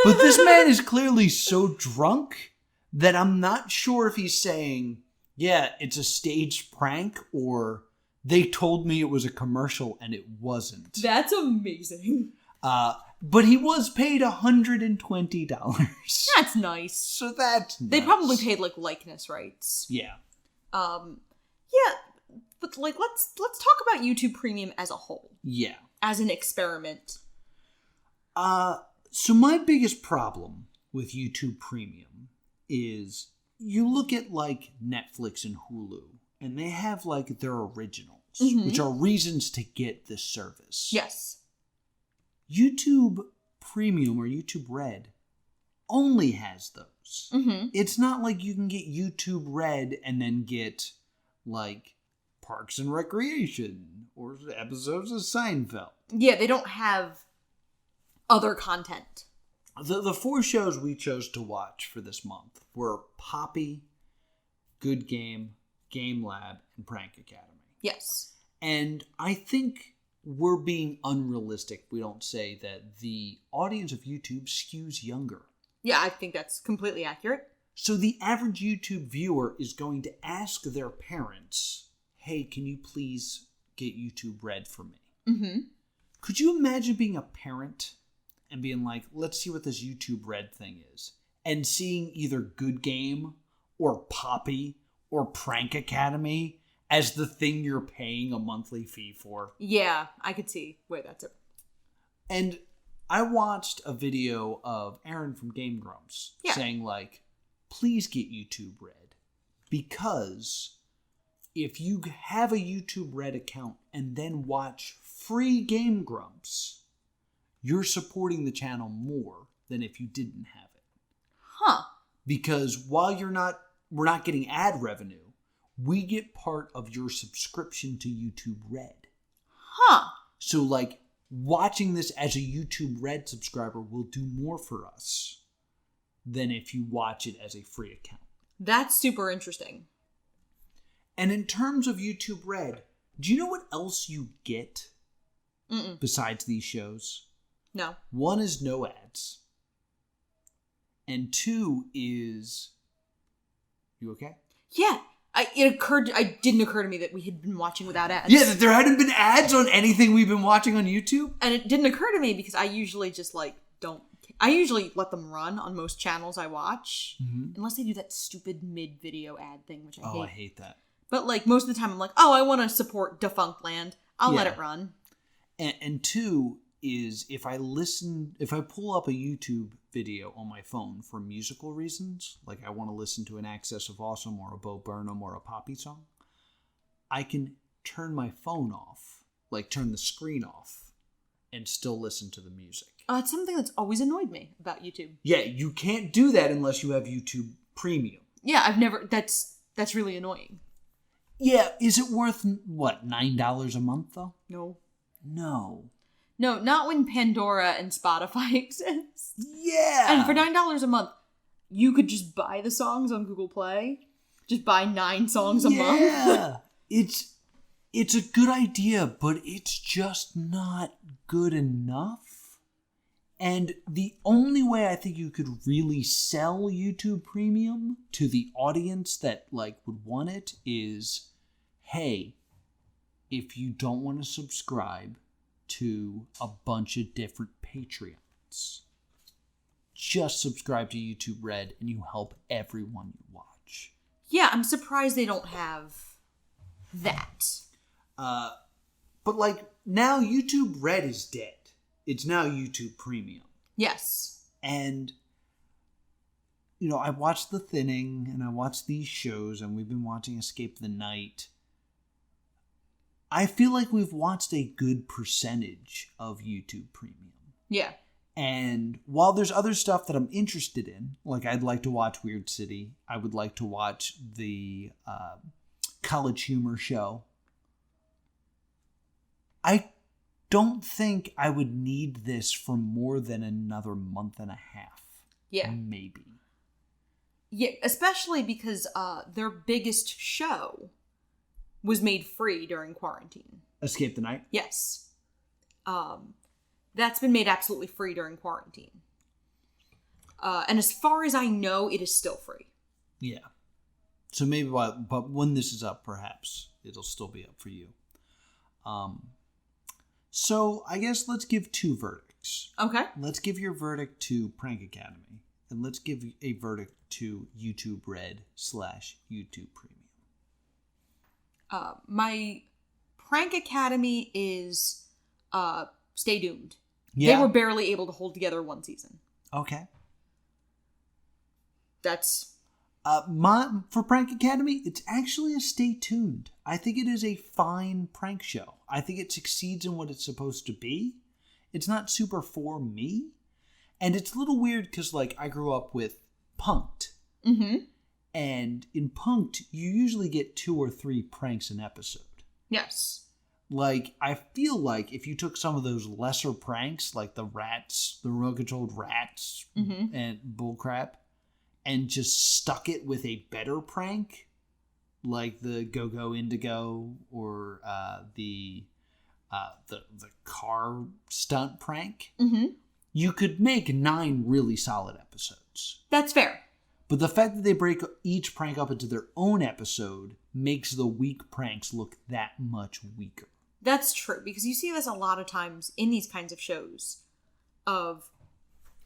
S2: But this man is clearly so drunk that I'm not sure if he's saying, yeah, it's a staged prank, or they told me it was a commercial and it wasn't.
S1: That's amazing.
S2: But he was paid $120.
S1: That's nice.
S2: So that's
S1: They
S2: nice.
S1: probably paid like likeness rights.
S2: Yeah.
S1: Yeah, but like let's talk about YouTube Premium as a whole.
S2: Yeah.
S1: As an experiment.
S2: So my biggest problem with YouTube Premium is you look at like Netflix and Hulu, and they have like their originals, which are reasons to get this service.
S1: Yes.
S2: YouTube Premium or YouTube Red only has those. It's not like you can get YouTube Red and then get like Parks and Recreation or episodes of Seinfeld.
S1: Yeah, they don't have other content.
S2: The four shows we chose to watch for this month were Poppy, Good Game, Game Lab, and Prank Academy.
S1: Yes.
S2: And I think we're being unrealistic if we don't say that the audience of YouTube skews younger.
S1: Yeah, I think that's completely accurate.
S2: So the average YouTube viewer is going to ask their parents, hey, can you please get YouTube Red for me? Could you imagine being a parent and being like, let's see what this YouTube Red thing is, and seeing either Good Game or Poppy or Prank Academy as the thing you're paying a monthly fee for?
S1: Yeah, I could see where that's it.
S2: And I watched a video of Aaron from Game Grumps saying like, please get YouTube Red. Because if you have a YouTube Red account and then watch free Game Grumps, you're supporting the channel more than if you didn't have it.
S1: Huh.
S2: Because while we're not getting ad revenue, we get part of your subscription to YouTube Red.
S1: Huh.
S2: So, like, watching this as a YouTube Red subscriber will do more for us than if you watch it as a free account.
S1: That's super interesting.
S2: And in terms of YouTube Red, do you know what else you get besides these shows?
S1: No.
S2: One is no ads. And two is... You okay?
S1: Yeah. It didn't occur to me that we had been watching without ads.
S2: Yeah, that there hadn't been ads on anything we've been watching on YouTube.
S1: And it didn't occur to me because I usually just I usually let them run on most channels I watch. Unless they do that stupid mid-video ad thing, which I hate.
S2: Oh, I hate that.
S1: But like most of the time I'm like, oh, I want to support Defunct Land. I'll let it run.
S2: And two is if I pull up a YouTube video on my phone for musical reasons, like I want to listen to an Access of Awesome or a Bo Burnham or a Poppy song, I can turn my phone off, like turn the screen off, and still listen to the music.
S1: It's something that's always annoyed me about YouTube.
S2: Yeah, you can't do that unless you have YouTube Premium.
S1: Yeah, that's really annoying.
S2: Yeah, is it worth, what, $9 a month, though?
S1: No.
S2: No,
S1: not when Pandora and Spotify exist.
S2: Yeah!
S1: And for $9 a month, you could just buy the songs on Google Play. Just buy 9 songs a month.
S2: Yeah! It's a good idea, but it's just not good enough. And the only way I think you could really sell YouTube Premium to the audience that like would want it is, hey, if you don't want to subscribe to a bunch of different Patreons, just subscribe to YouTube Red and you help everyone you watch.
S1: Yeah, I'm surprised they don't have that.
S2: But like now YouTube Red is dead. It's now YouTube Premium.
S1: Yes.
S2: And, you know, I watched The Thinning and I watched these shows and we've been watching Escape the Night. I feel like we've watched a good percentage of YouTube Premium.
S1: Yeah.
S2: And while there's other stuff that I'm interested in, like I'd like to watch Weird City, I would like to watch the College Humor show. I don't think I would need this for more than another month and a half.
S1: Yeah.
S2: Maybe.
S1: Yeah, especially because their biggest show was made free during quarantine.
S2: Escape the Night?
S1: Yes. That's been made absolutely free during quarantine. And as far as I know, it is still free.
S2: Yeah. So maybe, but when this is up, perhaps it'll still be up for you. So I guess let's give 2 verdicts.
S1: Okay.
S2: Let's give your verdict to Prank Academy, and let's give a verdict to YouTube Red / YouTube Premium.
S1: My Prank Academy is Stay Doomed.
S2: Yeah.
S1: They were barely able to hold together one season.
S2: Okay.
S1: That's...
S2: For Prank Academy, it's actually a Stay Tuned. I think it is a fine prank show. I think it succeeds in what it's supposed to be. It's not super for me. And it's a little weird because, like, I grew up with Punk'd.
S1: Mm-hmm.
S2: And in Punk'd, you usually get 2 or 3 pranks an episode.
S1: Yes.
S2: Like, I feel like if you took some of those lesser pranks, like the rats, the remote-controlled rats and bullcrap, and just stuck it with a better prank, like the Go-Go Indigo or the car stunt prank, you could make 9 really solid episodes.
S1: That's fair.
S2: But the fact that they break each prank up into their own episode makes the weak pranks look that much weaker.
S1: That's true, because you see this a lot of times in these kinds of shows of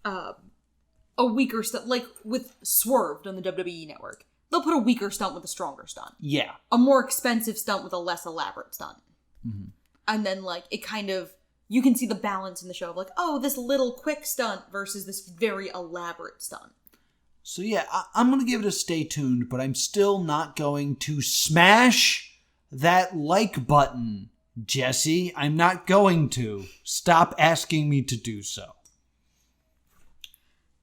S1: a weaker stunt, like with Swerved on the WWE Network. They'll put a weaker stunt with a stronger stunt.
S2: Yeah.
S1: A more expensive stunt with a less elaborate stunt. Mm-hmm. And then, like, it kind of, you can see the balance in the show of, like, oh, this little quick stunt versus this very elaborate stunt.
S2: So yeah, I'm going to give it a stay tuned, but I'm still not going to smash that like button, Jesse. I'm not going to. Stop asking me to do so.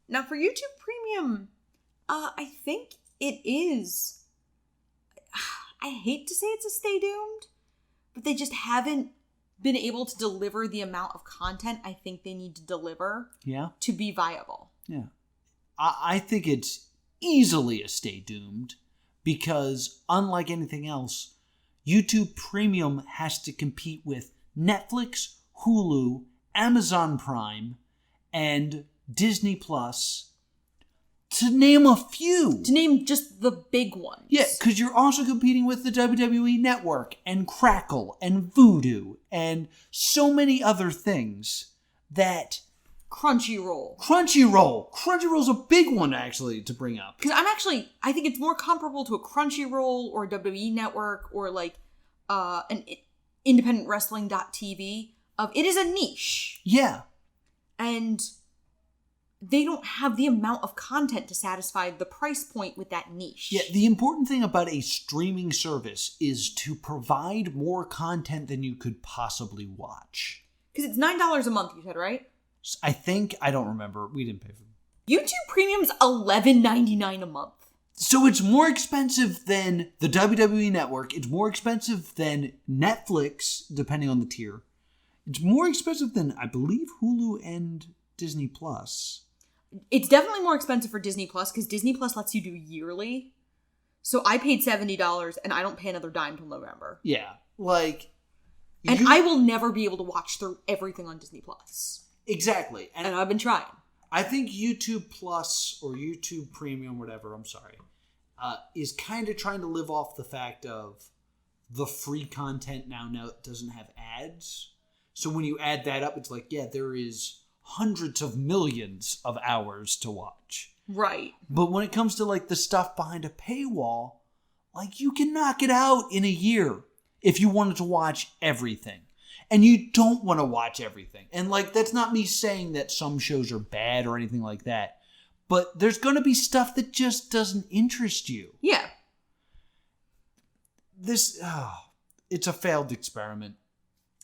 S1: Now for YouTube Premium, I think it is. I hate to say it's a stay doomed, but they just haven't been able to deliver the amount of content I think they need to deliver to be viable.
S2: Yeah. I think it's easily a stay doomed because, unlike anything else, YouTube Premium has to compete with Netflix, Hulu, Amazon Prime, and Disney Plus, to name a few.
S1: To name just the big ones.
S2: Yeah, because you're also competing with the WWE Network and Crackle and Vudu and so many other things that... Crunchyroll's a big one, actually, to bring up.
S1: Because I think it's more comparable to a Crunchyroll or a WWE Network or like an independent wrestling.tv. It is a niche.
S2: Yeah.
S1: And they don't have the amount of content to satisfy the price point with that niche.
S2: Yeah, the important thing about a streaming service is to provide more content than you could possibly watch.
S1: Because it's $9 a month, you said, right?
S2: I don't remember. We didn't pay for them.
S1: YouTube Premium's $11.99 a month.
S2: So it's more expensive than the WWE Network. It's more expensive than Netflix, depending on the tier. It's more expensive than, I believe, Hulu and Disney Plus.
S1: It's definitely more expensive for Disney Plus because Disney Plus lets you do yearly. So I paid $70 and I don't pay another dime till November.
S2: Yeah, like...
S1: And I will never be able to watch through everything on Disney Plus.
S2: Exactly.
S1: And I've been trying.
S2: I think YouTube Plus or YouTube Premium, whatever, is kind of trying to live off the fact of the free content now doesn't have ads. So when you add that up, it's like, yeah, there is hundreds of millions of hours to watch.
S1: Right.
S2: But when it comes to like the stuff behind a paywall, like you can knock it out in a year if you wanted to watch everything. And you don't want to watch everything. And like, that's not me saying that some shows are bad or anything like that. But there's going to be stuff that just doesn't interest you.
S1: Yeah.
S2: It's a failed experiment.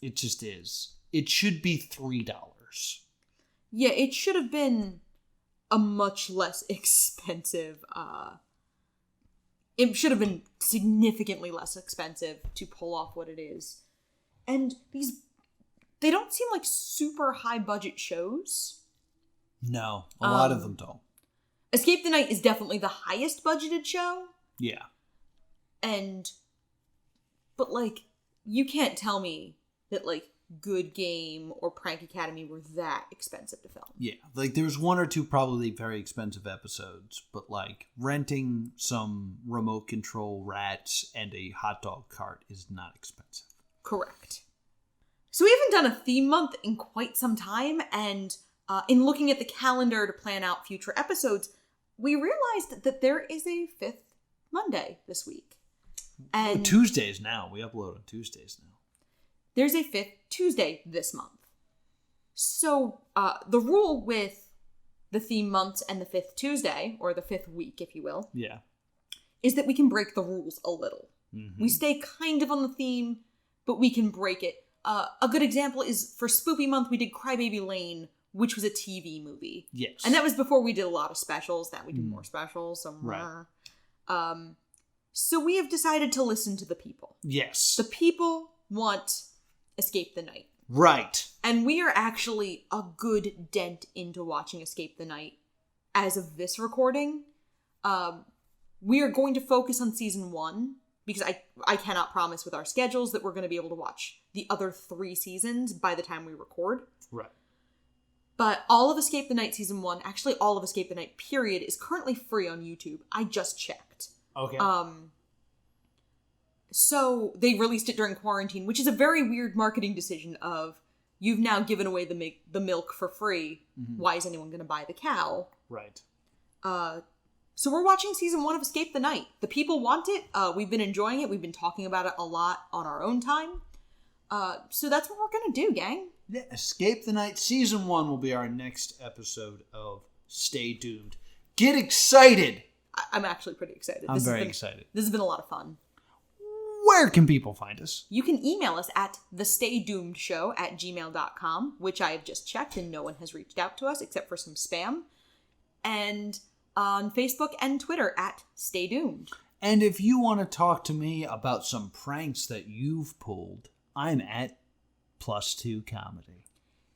S2: It just is. It should be $3.
S1: Yeah, it should have been a much less expensive, it should have been significantly less expensive to pull off what it is. And they don't seem like super high budget shows.
S2: No, a lot of them don't.
S1: Escape the Night is definitely the highest budgeted show.
S2: Yeah.
S1: But like, you can't tell me that like Good Game or Prank Academy were that expensive to film.
S2: Yeah, like there's one or two probably very expensive episodes, but like renting some remote control rats and a hot dog cart is not expensive.
S1: Correct. So we haven't done a theme month in quite some time, and in looking at the calendar to plan out future episodes, we realized that there is a 5th Monday this week. And
S2: Tuesdays now. We upload on Tuesdays now.
S1: There's a 5th Tuesday this month. So the rule with the theme months and the 5th Tuesday, or the 5th week, if you will, is that we can break the rules a little. Mm-hmm. We stay kind of on the theme, but we can break it. A good example is for Spoopy Month, we did Crybaby Lane, which was a TV movie.
S2: Yes.
S1: And that was before we did a lot of specials. Now we do more specials. So,
S2: right.
S1: So we have decided to listen to the people.
S2: Yes.
S1: The people want Escape the Night.
S2: Right.
S1: And we are actually a good dent into watching Escape the Night as of this recording. We are going to focus on season 1. Because I cannot promise with our schedules that we're going to be able to watch the other 3 seasons by the time we record.
S2: Right.
S1: But all of Escape the Night season 1, actually all of Escape the Night period, is currently free on YouTube. I just checked.
S2: Okay.
S1: So they released it during quarantine, which is a very weird marketing decision of, you've now given away the milk for free. Mm-hmm. Why is anyone going to buy the cow?
S2: Right.
S1: So we're watching season 1 of Escape the Night. The people want it. We've been enjoying it. We've been talking about it a lot on our own time. So that's what we're going to do, gang.
S2: Yeah, Escape the Night season 1 will be our next episode of Stay Doomed. Get excited!
S1: I'm actually pretty excited.
S2: I'm very excited.
S1: This has been a lot of fun.
S2: Where can people find us?
S1: You can email us at thestaydoomedshow@gmail.com, which I have just checked and no one has reached out to us except for some spam. And on Facebook and Twitter at Stay Doomed.
S2: And if you want to talk to me about some pranks that you've pulled, I'm at +2 Comedy.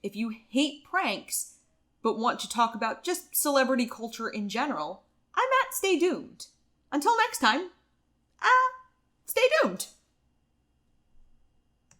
S1: If you hate pranks, but want to talk about just celebrity culture in general, I'm at Stay Doomed. Until next time, stay doomed.